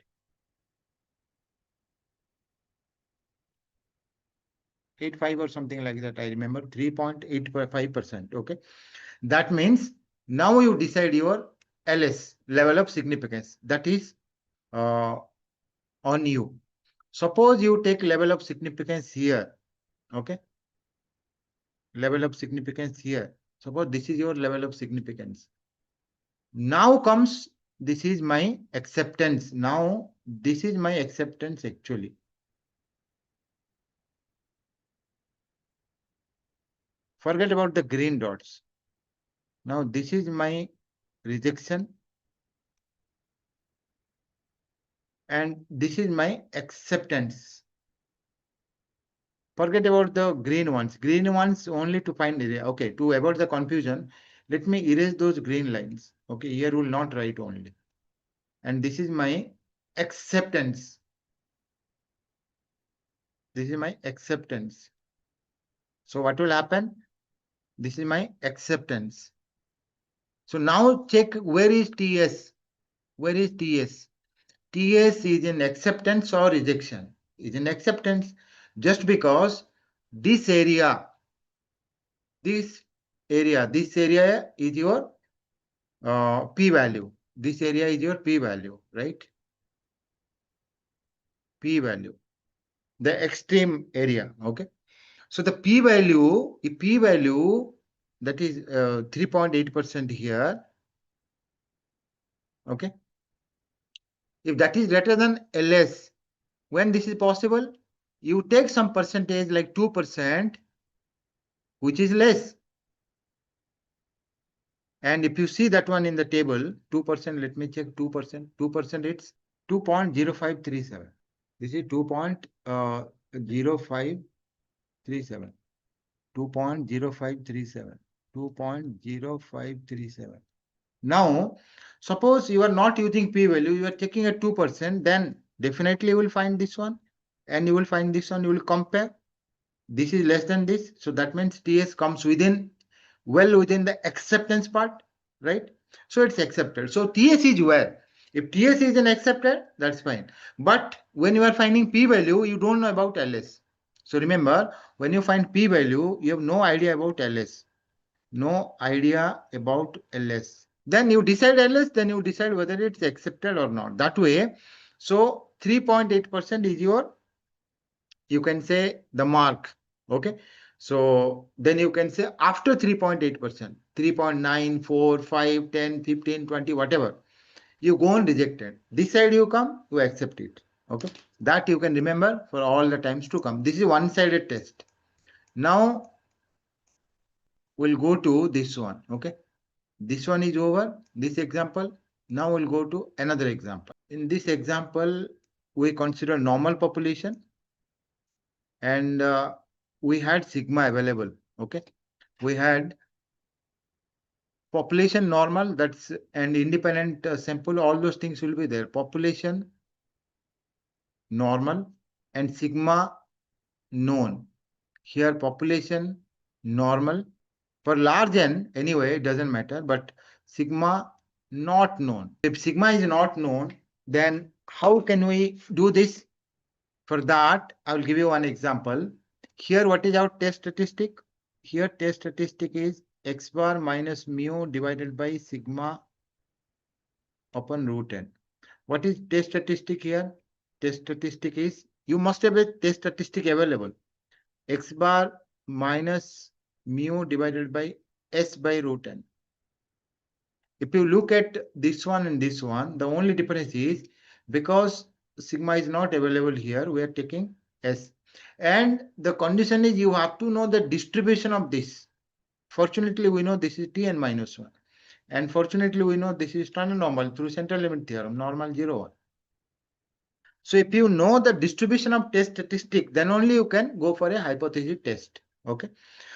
85 or something like that. I remember 3.85%. Okay. That means now you decide your LS, level of significance. That is on you. Suppose you take level of significance here. Okay. Level of significance here. Suppose this is your level of significance. Now comes, this is my acceptance. Now, this is my acceptance actually. Forget about the green dots. Now, this is my rejection. And this is my acceptance. Forget about the green ones. Green ones only to find area. Okay, to avoid the confusion, let me erase those green lines. Okay, here will not write only. And this is my acceptance. This is my acceptance. So what will happen? This is my acceptance. So now check where is TS? Where is TS? TS is in acceptance or rejection? Is in acceptance, just because this area is your p-value. This area is your p-value, right? P-value, the extreme area. Okay. So the p-value, that is 3.8% here. Okay. If that is greater than LS, when this is possible, you take some percentage like 2%, which is less. And if you see that one in the table, 2%, let me check 2%. 2%, it's 2.0537. This is 2.0537. 2.0537. 2.0537. Now, suppose you are not using p-value, you are checking at 2%, then definitely you will find this one. And you will find this one, you will compare. This is less than this. So that means TS comes within, well within the acceptance part, right? So it's accepted. So TS is where? If TS is an accepted, that's fine. But when you are finding p-value, you don't know about LS. So remember, when you find p-value, you have no idea about ls. No idea about ls. Then you decide ls, then you decide whether it's accepted or not. That way, so 3.8% is your, you can say, the mark. Okay. So then you can say after 3.8%, 3.9, 4, 5, 10, 15, 20, whatever, you go on rejected. This side you come, you accept it. Okay. That you can remember for all the times to come. This is one-sided test. Now we'll go to this one. Okay. This one is over, this example. Now we'll go to another example. In this example, we consider normal population, and we had sigma available. Okay. We had population normal, that's and independent sample, all those things will be there. Population normal and sigma known. Here population normal. For large n, anyway, it doesn't matter, but sigma not known. If sigma is not known, then how can we do this? For that, I will give you one example. Here, what is our test statistic? Here, test statistic is x bar minus mu divided by sigma upon root n. What is test statistic here? Test statistic is, you must have a test statistic available. X bar minus mu divided by s by root n. If you look at this one and this one, the only difference is because sigma is not available here, we are taking s. And the condition is you have to know the distribution of this. Fortunately, we know this is Tn minus 1. And fortunately, we know this is standard normal through central limit theorem, normal 0, 1. So if you know the distribution of test statistic, then only you can go for a hypothesis test. Okay.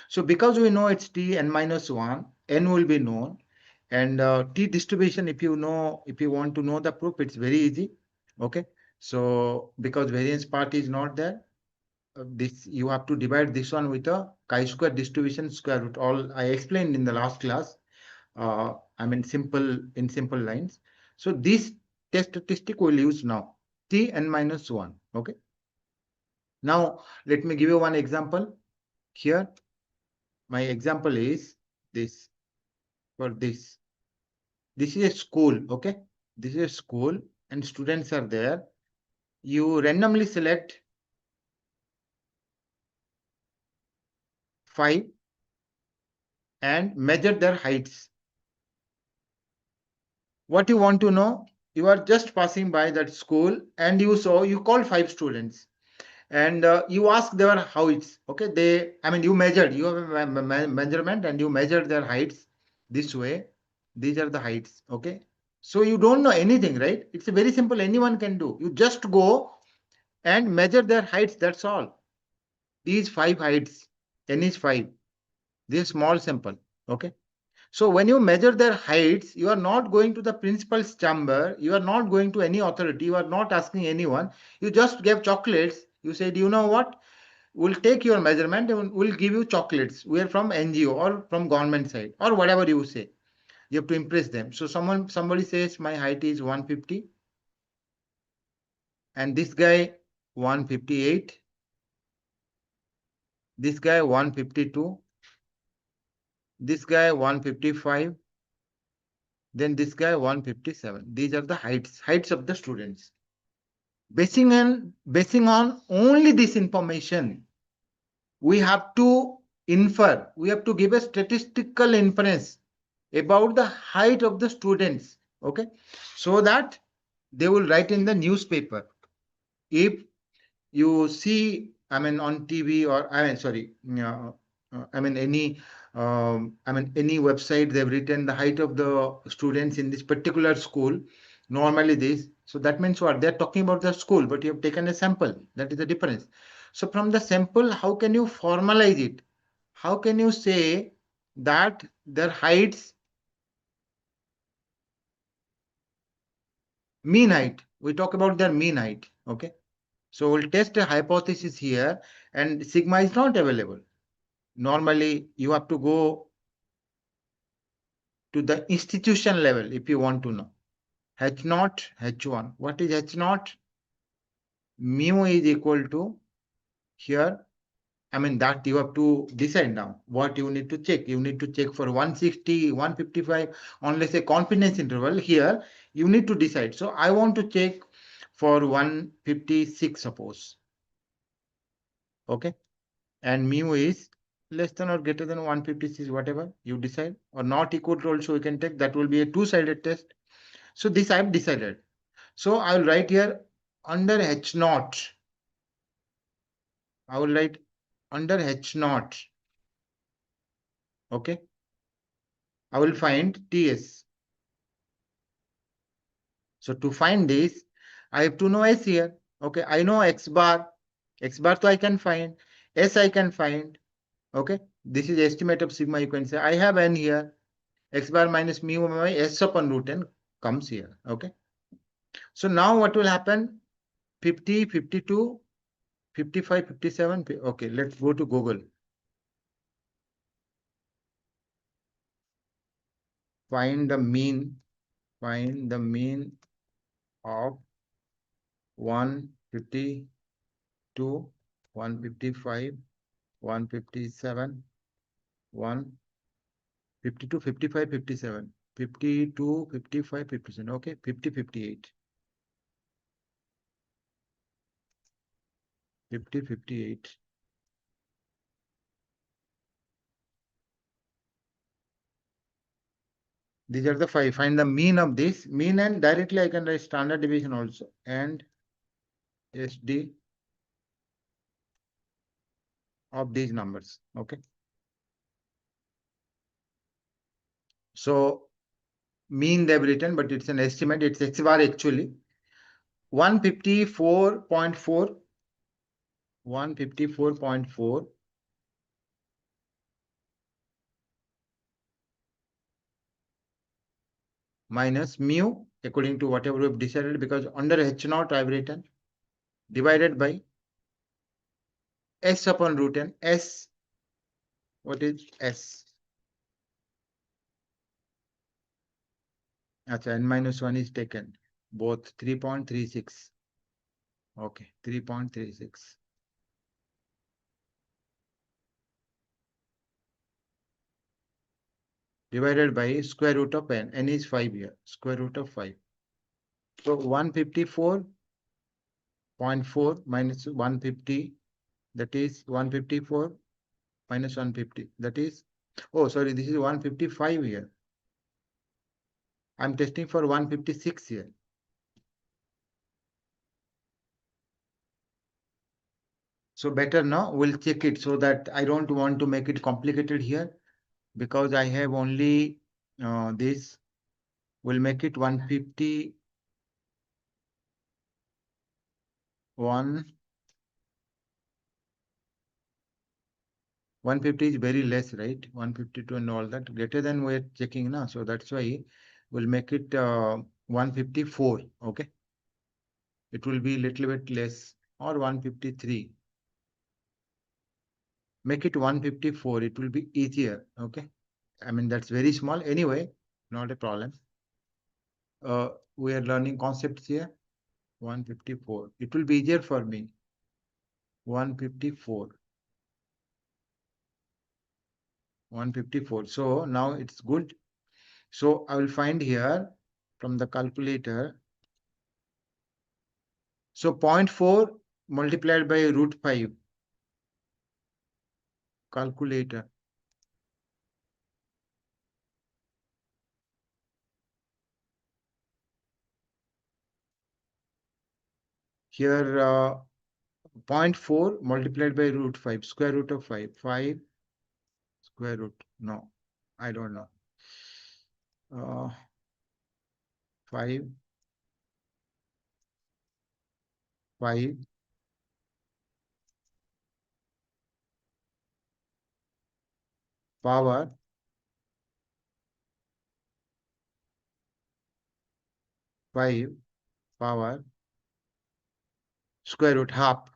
So because we know it's Tn minus 1, n will be known. And t distribution, if you want to know the proof, it's very easy. Okay. So because variance part is not there, this you have to divide this one with a chi-square distribution square root. All I explained in the last class. I mean in simple lines. So this test statistic we'll use now. Tn minus 1. Okay. Now let me give you one example. Here, my example is this. For this. This is a school, okay? This is a school and students are there. You randomly select 5 and measure their heights. What you want to know, you are just passing by that school and you call 5 students and you ask their heights, okay? You measured, you have a measurement and you measure their heights this way. These are the heights, okay? So you don't know anything, right? It's very simple. Anyone can do. You just go and measure their heights. That's all. These 5 heights, n is 5. This small sample. Okay. So when you measure their heights, you are not going to the principal's chamber. You are not going to any authority. You are not asking anyone. You just gave chocolates. You said, you know what? We'll take your measurement and we'll give you chocolates. We are from NGO or from government side or whatever you say. You have to impress them. So somebody says my height is 150 and this guy 158, this guy 152, this guy 155, then this guy 157. These are the heights of the students. Basing on only this information, we have to infer, we have to give a statistical inference about the height of the students, okay? So that they will write in the newspaper. If you see, on TV or any website, they've written the height of the students in this particular school. Normally this, so that means what? They're talking about the school, but you have taken a sample. That is the difference. So from the sample, how can you formalize it? How can you say that their heights, mean height? We talk about their mean height, okay? So we'll test a hypothesis here and sigma is not available. Normally, you have to go to the institution level if you want to know. H0, H1. What is H0? Mu is equal to here I mean, that you have to decide now what you need to check. You need to check for 160, 155, on let's say confidence interval. Here, you need to decide. So I want to check for 156, suppose. Okay. And mu is less than or greater than 156, whatever you decide, or not equal to also you can take. That will be a two-sided test. So this I have decided. So I will write here under H naught. I will write under H naught. Okay. I will find TS. So to find this, I have to know S here. Okay. I know X bar. X bar, so I can find. S I can find. Okay. This is estimate of sigma. You can say I have N here. X bar minus mu by S upon root N comes here. Okay. So now what will happen? 50, 52, 55, 57. Okay. Let's go to Google. Find the mean of 152, 155, 157, 152, 55, 57, 52, 55, 57. Okay, 50, 58. 50, 58. These are the five. Find the mean of this. Mean, and directly I can write standard deviation also. And SD of these numbers. Okay. So mean they've written, but it's an estimate. It's X bar actually. 154.4. 154.4 minus mu, according to whatever we've decided, because under H naught I've written, divided by S upon root N. S, what is S? Achha, N minus 1 is taken. Both 3.36. Okay, 3.36. Divided by square root of N. N is 5 here. Square root of 5. So 154.4 minus 150. That is 154 minus 150. That is, oh, sorry, this is 155 here. I'm testing for 156 here. So better now, we'll check it, so that I don't want to make it complicated here, because I have only this. We'll make it 150. 150 is very less, right? 152 and all that. Greater than we're checking now. So that's why we'll make it 154. Okay. It will be a little bit less, or 153. Make it 154. It will be easier. Okay. I mean, that's very small. Anyway, not a problem. We are learning concepts here. 154. It will be easier for me. 154. 154. So now it's good. So I will find here from the calculator. So 0.4 multiplied by root 5. Calculator. Here 0.4 multiplied by root 5. Square root of 5. 5 square root. No, I don't know. 5. 5. Power. 5 power square root half.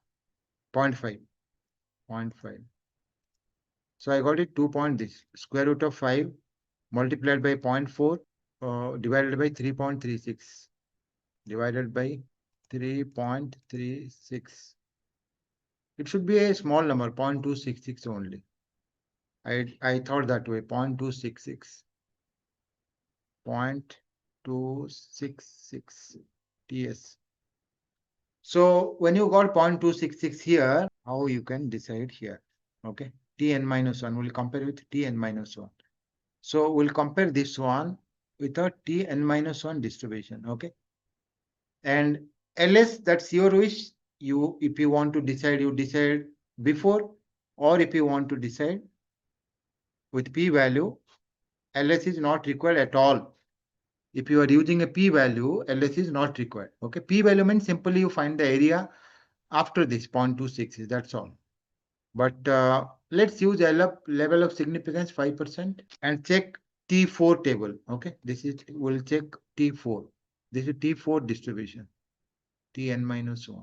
0.5. 0.5. So I got it 2 point this. Square root of 5 multiplied by 0.4 divided by 3.36. Divided by 3.36. It should be a small number, 0.266 only. I thought that way, 0.266. 0.266 TS. So when you got 0.266 here, how you can decide here? Okay, Tn minus 1, we'll compare with Tn minus 1. So we'll compare this one with a Tn minus 1 distribution. Okay, and ls, that's your wish. You, if you want to decide, you decide before, or if you want to decide with p-value, ls is not required at all. If you are using a p-value, ls is not required. Okay, p-value means simply you find the area after this 0.26, that's all. But let's use level of significance 5% and check T4 table. Okay, this is, we'll check T4. This is T4 distribution, Tn minus 1.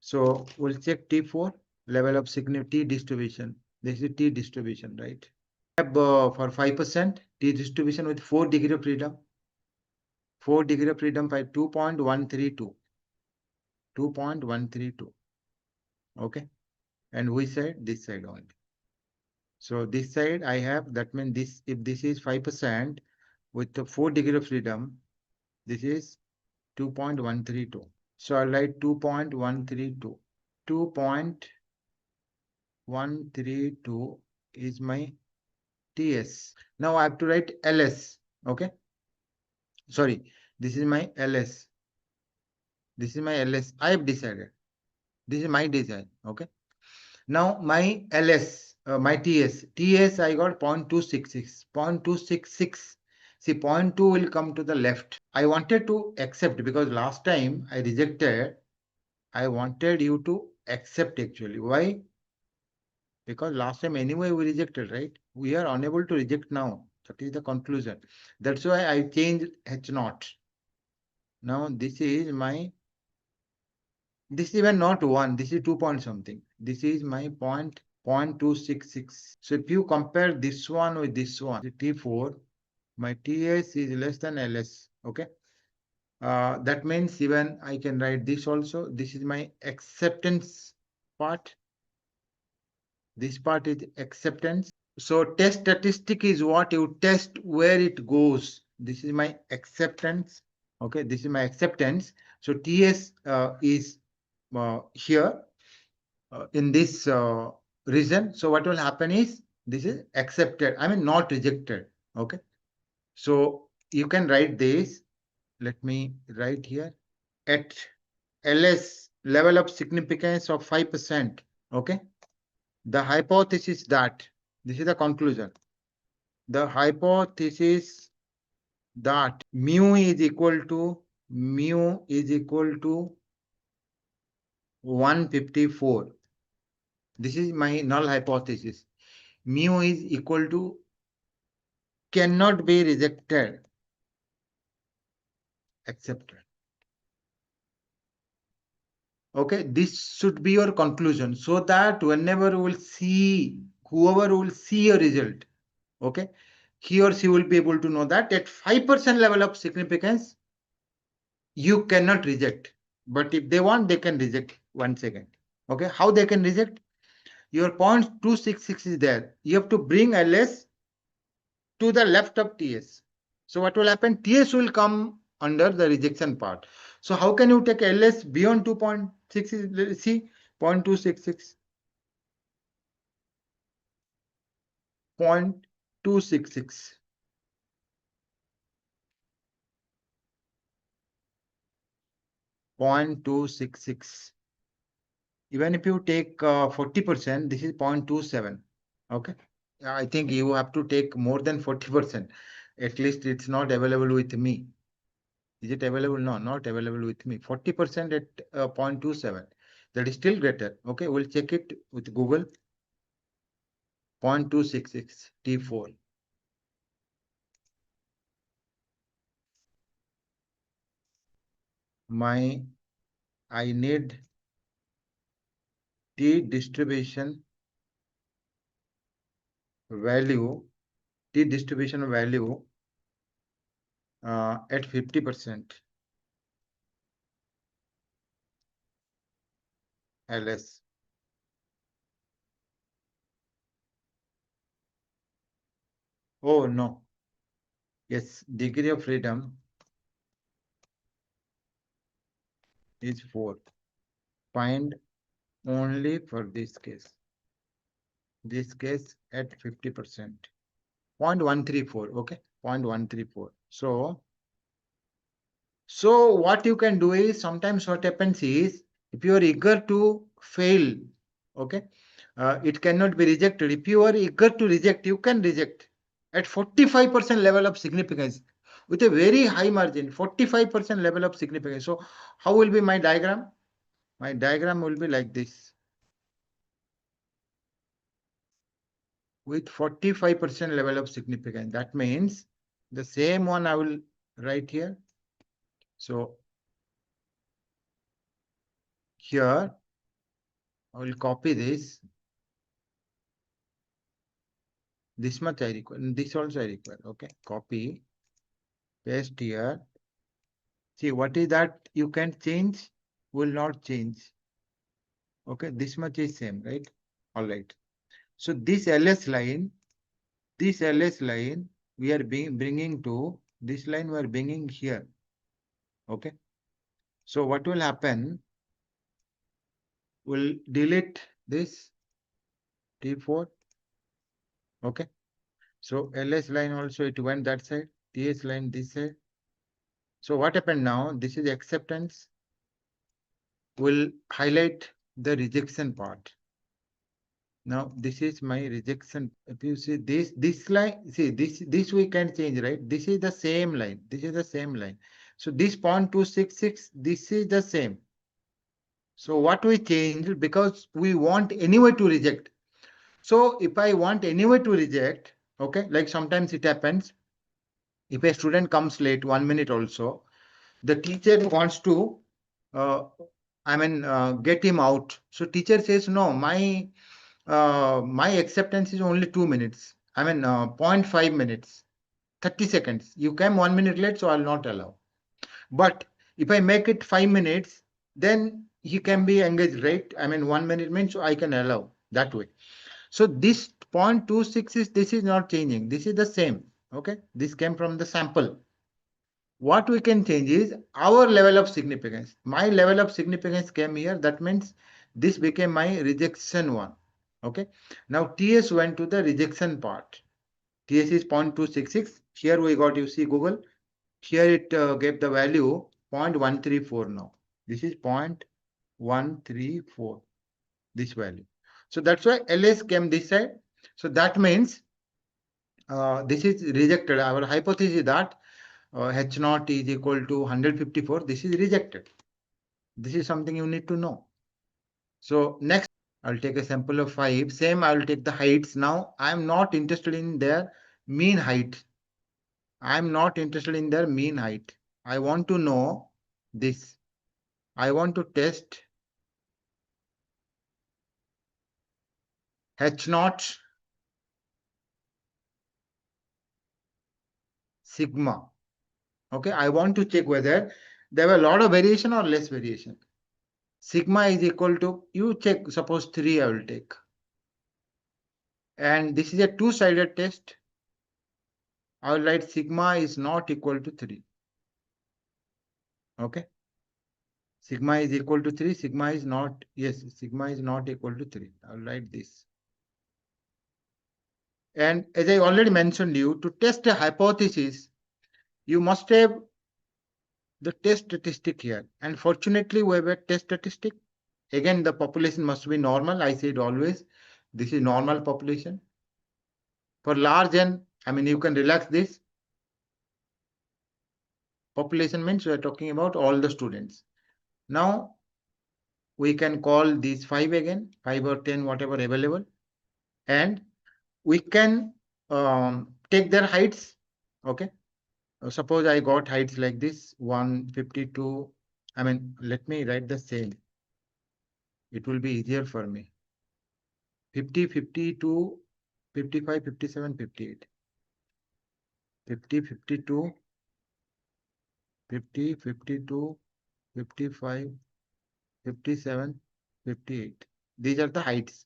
So we'll check T4 level of significance T distribution. This is T distribution, right? Have for 5% T distribution with 4 degree of freedom. 4 degree of freedom by 2.132. 2.132. Okay, and we side, this side only. So this side I have, that means this, if this is 5% with the 4 degree of freedom, this is 2.132. So I'll write 2.132. 2.132 is my TS. Now I have to write LS. Okay. Sorry, this is my LS. This is my LS. I have decided. This is my design. Okay. Now my LS, my TS I got 0.266, 0.266. See, 0.2 will come to the left. I wanted to accept because last time I rejected. I wanted you to accept actually. Why? Because last time anyway we rejected, right? We are unable to reject now. That is the conclusion. That's why I changed H0. Now this is my, this is even not 1. This is 2 point something. This is my 0.266. So if you compare this one with this one, T4, my TS is less than LS. Okay. That means even I can write this also. This is my acceptance part. This part is acceptance. So test statistic is what you test where it goes. This is my acceptance. Okay, this is my acceptance. So TS is here in this region. So what will happen is this is accepted. I mean not rejected. Okay. So you can write this. Let me write here at LS level of significance of 5%. Okay. The hypothesis that, this is the conclusion. The hypothesis that mu is equal to 154. This is my null hypothesis. Mu is equal to cannot be rejected, accepted. Okay, this should be your conclusion so that whenever you will see, whoever will see a result, okay, he or she will be able to know that at 5% level of significance, you cannot reject. But if they want, they can reject once again. Okay, how they can reject? Your 0.266 is there. You have to bring LS to the left of TS. So what will happen? TS will come under the rejection part. So how can you take LS beyond 2.6? See, 0.266. 0.266. 0.266. Even if you take 40%, this is 0.27. Okay. I think you have to take more than 40%. At least it's not available with me. Is it available? No, not available with me. 40% at 0.27. That is still greater. Okay, we'll check it with Google. 0.266 T4. I need T distribution value, T distribution value at 50% LS. Oh, no. Yes, degree of freedom is 4. Find only for this case. This case at 50%. 0.134, okay? 0.134. So what you can do is, sometimes what happens is, if you are eager to fail, okay, it cannot be rejected. If you are eager to reject, you can reject at 45% level of significance with a very high margin, 45% level of significance. So how will be my diagram? My diagram will be like this. With 45% level of significance. That means the same one I will write here. So here I will copy this. This much I require. This also I require. Okay. Copy. Paste here. See, what is that you can change? Will not change. Okay. This much is same, right? All right. So this LS line, we are bringing to this line, we are bringing here. Okay. So what will happen? We'll delete this T4. Okay. So LS line also it went that side, TS line this side. So what happened now? This is acceptance. Will highlight the rejection part. Now this is my rejection. If you see this line, see this we can change, right? This is the same line. This is the same line. So this 0.266, this is the same. So what we changed, because we want anyway to reject. So if I want anyway to reject, okay, like sometimes it happens. If a student comes late 1 minute also, the teacher wants to, get him out. So teacher says, no, my acceptance is only 2 minutes. 0.5 minutes, 30 seconds. You came 1 minute late, so I'll not allow. But if I make it 5 minutes, then he can be engaged, right? 1 minute means I can allow that way. So this 0.26 this is not changing. This is the same. Okay. This came from the sample. What we can change is our level of significance. My level of significance came here. That means this became my rejection one. Okay. Now TS went to the rejection part. TS is 0.266. Here we got, you see Google. Here it gave the value 0.134 now. This is 0.134. This value. So that's why LS came this side. So that means this is rejected. Our hypothesis is that H0 is equal to 154. This is rejected. This is something you need to know. So next, I'll take a sample of 5. Same, I'll take the heights. Now, I'm not interested in their mean height. I'm not interested in their mean height. I want to know this. I want to test H0 sigma. Okay, I want to check whether there were a lot of variation or less variation. Sigma is equal to, you check, suppose 3 I will take. And this is a two-sided test. I will write sigma is not equal to 3. Okay. Sigma is equal to 3. Sigma is not, yes, sigma is not equal to 3. I will write this. And as I already mentioned you, to test a hypothesis, you must have the test statistic here. And fortunately, we have a test statistic. Again, the population must be normal. I said always, this is normal population. For large N, you can relax this. Population means we are talking about all the students. Now, we can call these 5 again, 5 or 10, whatever available. And we can take their heights. Okay. Suppose I got heights like this, 152. Let me write the same. It will be easier for me. 50, 52, 55, 57, 58. 50, 52, 50, 52, 55, 57, 58. These are the heights.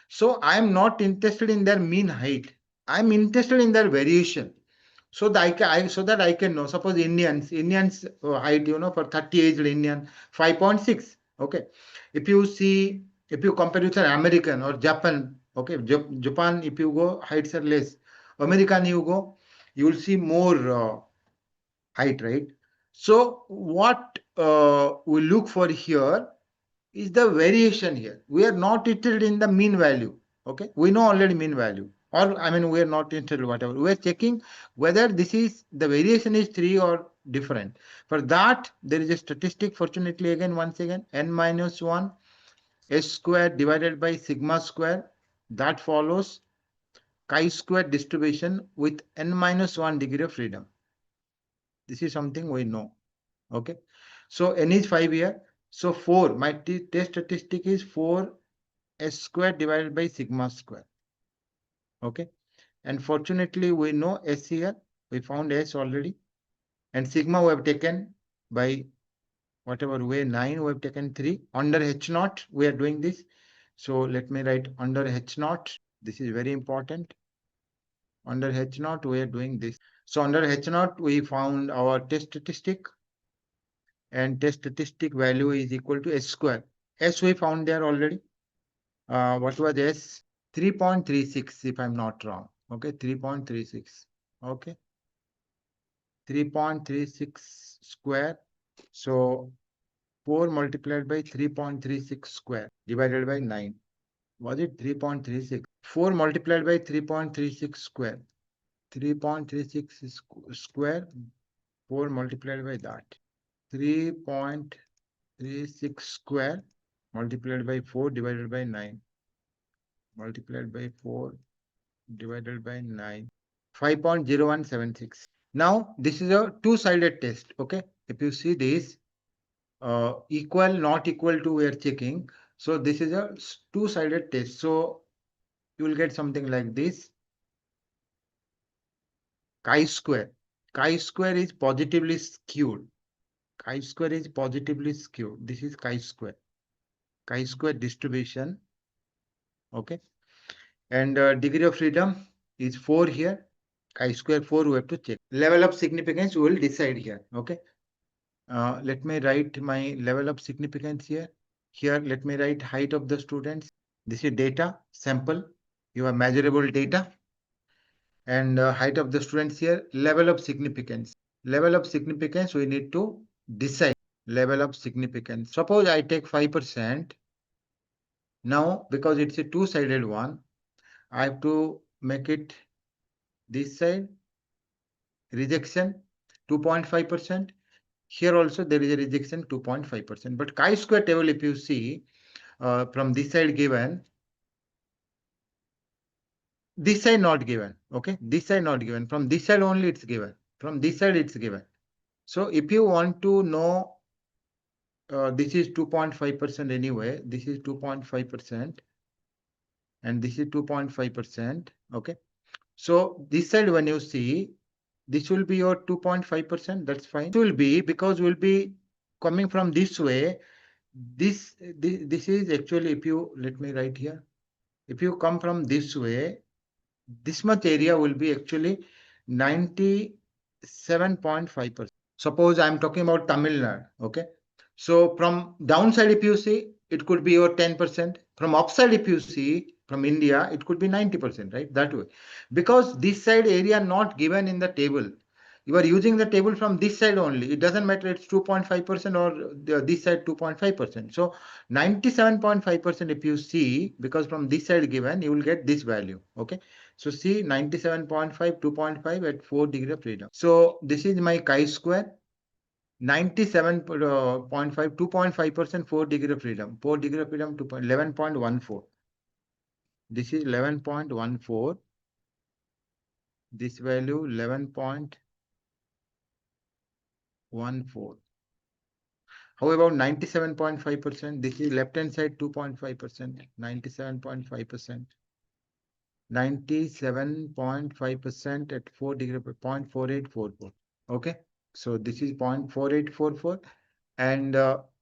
So I am not interested in their mean height. I'm interested in their variation. So that I can know. Suppose Indians height, for 30 aged Indian, 5.6. Okay. If you compare with an American or Japan, okay, Japan, if you go, heights are less. American, you go, you will see more height, right? So what we look for here is the variation here. We are not interested in the mean value. Okay, we know already mean value, or I mean, we are not interested in whatever. We are checking whether this is the variation is 3 or different. For that, there is a statistic. Fortunately, again, once again, n minus 1 s square divided by sigma square. That follows chi-square distribution with n minus 1 degree of freedom. This is something we know. Okay, so n is 5 here. So 4, my test statistic is 4 s square divided by sigma square. Okay, and fortunately we know s here. We found s already, and sigma we have taken by whatever way 9. We have taken 3 under h naught. We are doing this. So let me write under h naught. This is very important. Under h naught we are doing this. So under h naught we found our test statistic, and test statistic value is equal to s square. S we found there already. What was S? 3.36 if I'm not wrong. Okay, 3.36. Okay, 3.36 square. So 4 multiplied by 3.36 square divided by 9. Was it 3.36? 4 multiplied by 3.36 square. 3.36 square. 4 multiplied by that. 3.36 square multiplied by 4 divided by 9. Multiplied by 4 divided by 9. 5.0176. Now, this is a two-sided test. Okay. If you see this, equal, not equal to, we are checking. So this is a two-sided test. So you will get something like this. Chi-square. Chi-square is positively skewed. Chi-square is positively skewed. This is chi-square. Chi-square distribution. Okay. And degree of freedom is 4 here. Chi-square 4 we have to check. Level of significance we will decide here. Okay. Let me write my level of significance here. Here, let me write height of the students. This is data, sample. You have measurable data. And height of the students here, level of significance. Level of significance, we need to decide level of significance. Suppose I take 5%. Now, because it's a two-sided one, I have to make it this side, rejection, 2.5%. Here also there is a rejection 2.5%. But chi-square table, if you see from this side given, this side not given. Okay, this side not given. From this side only it's given. From this side it's given. So if you want to know, this is 2.5% anyway. This is 2.5%, and this is 2.5%. Okay, so this side when you see, this will be your 2.5%. That's fine. It will be because we'll be coming from this way. This is actually, if you let me write here, if you come from this way, this much area will be actually 97.5%. Suppose I'm talking about Tamil Nadu. Okay, so from downside if you see, it could be your 10%. From upside if you see, from India, it could be 90%, right? That way, because this side area not given in the table. You are using the table from this side only. It doesn't matter it's 2.5% or this side 2.5%. So 97.5% if you see, because from this side given, you will get this value. Okay. So see 97.5, 2.5 at 4 degree of freedom. So this is my chi-square. 97.5, 2.5%, 4 degree of freedom. 4 degree of freedom, 11.14. This is 11.14. This value 11.14. How about 97.5%? This is left hand side 2.5%, 97.5%. 97.5% at 4 degree, 0.4844. Okay, so this is 0.4844, and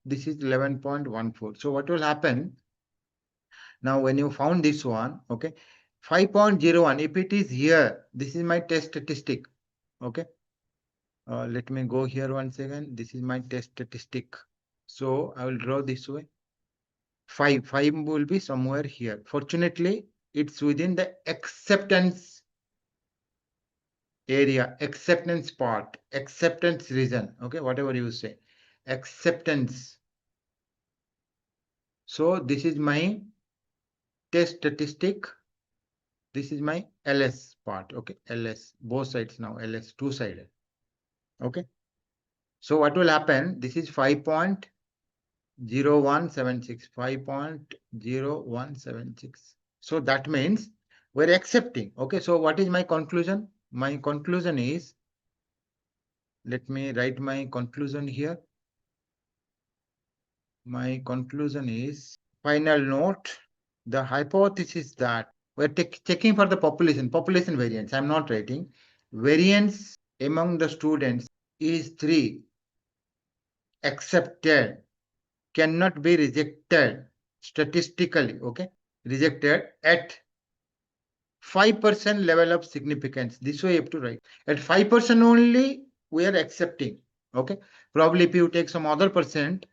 this is 11.14. So what will happen now when you found this one? Okay, 5.01. If it is here, this is my test statistic. Okay. Let me go here once again. This is my test statistic. So I will draw this way. 5 will be somewhere here. Fortunately, it's within the acceptance area, acceptance part, acceptance region. Okay, whatever you say, acceptance. So this is my test statistic. This is my LS part. Okay, LS, both sides now, LS, two-sided. Okay. So what will happen? This is 5.0176, 5.0176. So that means we're accepting. Okay. So what is my conclusion? My conclusion is, let me write my conclusion here. My conclusion is, final note, the hypothesis that we're checking for the population variance. I'm not writing. Variance among the students is 3. Accepted. Cannot be rejected statistically. Okay. Rejected at 5% level of significance. This way you have to write. At 5% only we are accepting. Okay. Probably if you take some other percent,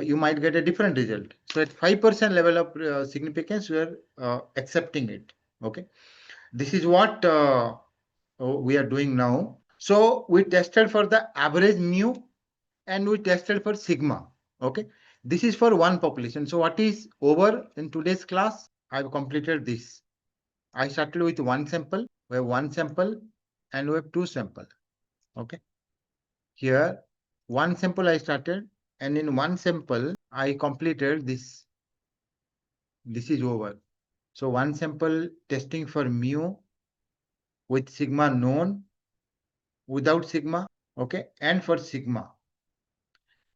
you might get a different result. So at 5% level of significance, we are accepting it. Okay. This is what we are doing now. So we tested for the average mu and we tested for sigma. Okay. This is for one population. So what is over in today's class? I've completed this. I started with one sample. We have one sample and we have two sample. Okay. Here, one sample I started, and in one sample I completed this. This is over. So one sample testing for mu with sigma known, without sigma, okay, and for sigma.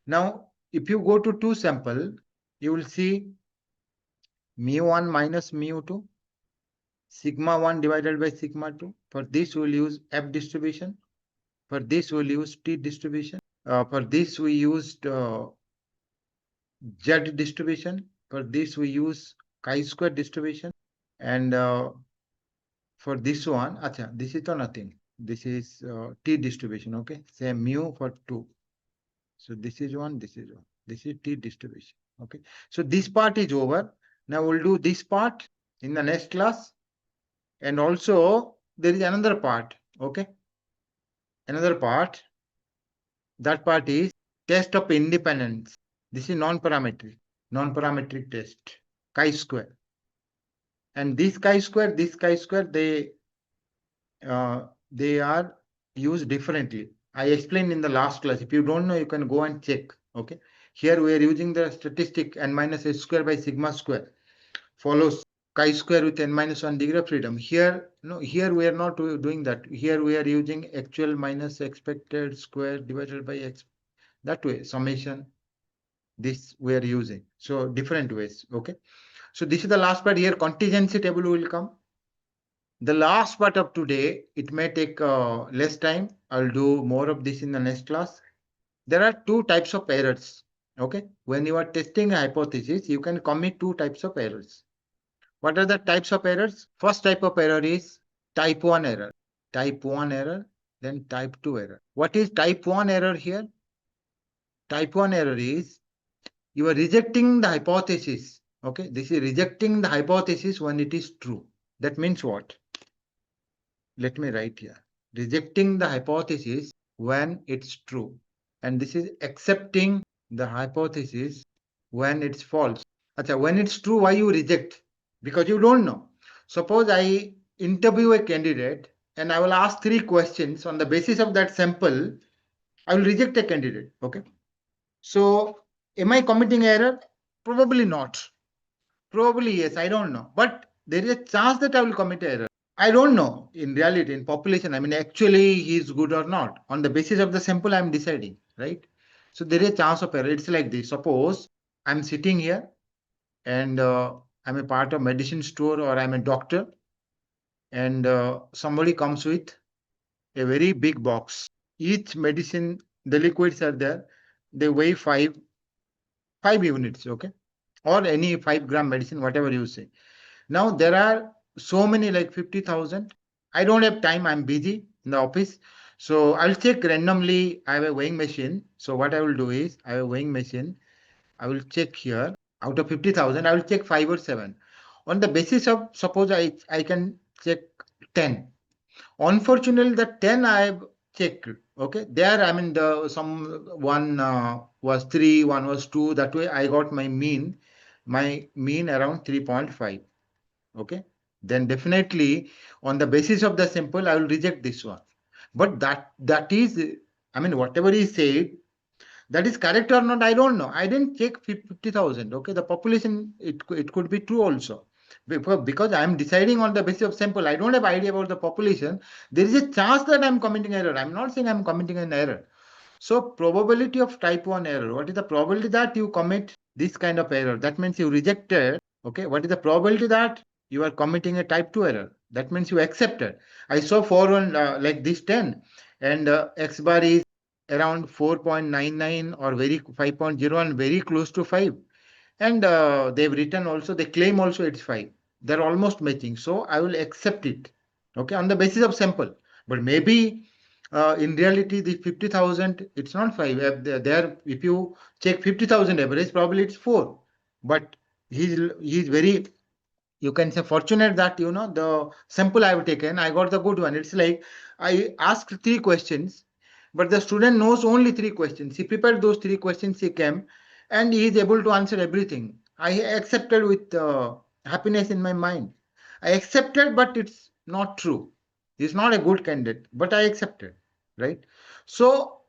Now, if you go to two sample, you will see mu1 minus mu2, sigma 1 divided by sigma 2. For this, we'll use F distribution. For this, we'll use T distribution. For this, we used Z distribution. For this, we use chi-square distribution. And for this one, this is nothing. This is T distribution. Okay, same mu for 2. So this is one, this is one. This is T distribution. Okay, so this part is over. Now we'll do this part in the next class. And also there is another part. Okay, another part. That part is test of independence. This is non-parametric test, chi-square. And this chi-square, they are used differently. I explained in the last class. If you don't know, you can go and check. Okay. Here we are using the statistic n minus h square by sigma square follows chi-square with n minus 1 degree of freedom. Here, no, here we are not doing that. Here we are using actual minus expected square divided by x. That way, summation. This we are using. So different ways. Okay. So this is the last part. Here contingency table will come. The last part of today, it may take less time. I'll do more of this in the next class. There are two types of errors. Okay. When you are testing a hypothesis, you can commit two types of errors. What are the types of errors? First type of error is type 1 error. Type 1 error, then type 2 error. What is type 1 error here? Type 1 error is you are rejecting the hypothesis. Okay, this is rejecting the hypothesis when it is true. That means what? Let me write here. Rejecting the hypothesis when it's true. And this is accepting the hypothesis when it's false. When it's true, why you reject? Because you don't know. Suppose I interview a candidate and I will ask 3 questions. On the basis of that sample, I will reject a candidate. Okay. So am I committing error? Probably not. Probably yes, I don't know. But there is a chance that I will commit error. I don't know in reality, in population. I mean, actually he is good or not. On the basis of the sample, I'm deciding, right? So there is a chance of error. It's like this. Suppose I'm sitting here and I'm a part of medicine store or I'm a doctor and somebody comes with a very big box. Each medicine, the liquids are there. They weigh 5 units, okay? Or any 5-gram medicine, whatever you say. Now there are so many like 50,000. I don't have time. I'm busy in the office. So I'll check randomly. I have a weighing machine. So what I will do is I have a weighing machine. I will check here out of 50,000. I will check 5 or 7. On the basis of suppose I can check 10. Unfortunately, the 10 I have checked. Okay, there I mean the some one was 3, one was 2. That way I got my mean around 3.5. Okay, then definitely on the basis of the sample I will reject this one. But that is, I mean, whatever he said, that is correct or not, I don't know. I didn't check 50,000. Okay, the population, it could be true also. Because I am deciding on the basis of sample, I don't have idea about the population. There is a chance that I'm committing error. I'm not saying I'm committing an error. So probability of type 1 error, what is the probability that you commit this kind of error? That means you rejected. Okay, what is the probability that you are committing a type 2 error? That means you accepted. I saw for one like this 10, and X bar is around 4.99 or very 5.0 and very close to 5. And they've written also, they claim also it's 5. They're almost matching. So I will accept it. Okay, on the basis of sample. But maybe in reality, the 50,000, it's not 5. There, if you check 50,000 average, probably it's 4. But he's very, you can say, fortunate that the sample I've taken, I got the good one. It's like I asked 3 questions, but the student knows only 3 questions. He prepared those 3 questions, he came, and he is able to answer everything. I accepted with happiness in my mind. I accepted, but it's not true. He's not a good candidate, but I accepted, right? So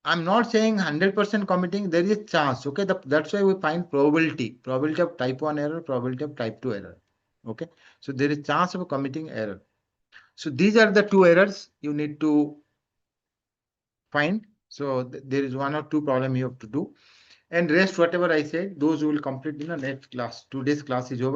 I'm not saying 100% committing. There is a chance. Okay, that's why we find probability of type 1 error, probability of type 2 error. Okay, so there is chance of committing error. So these are the 2 errors you need to find. So there is 1 or 2 problem you have to do, and rest whatever I said, those will complete in the next class. Today's class is over.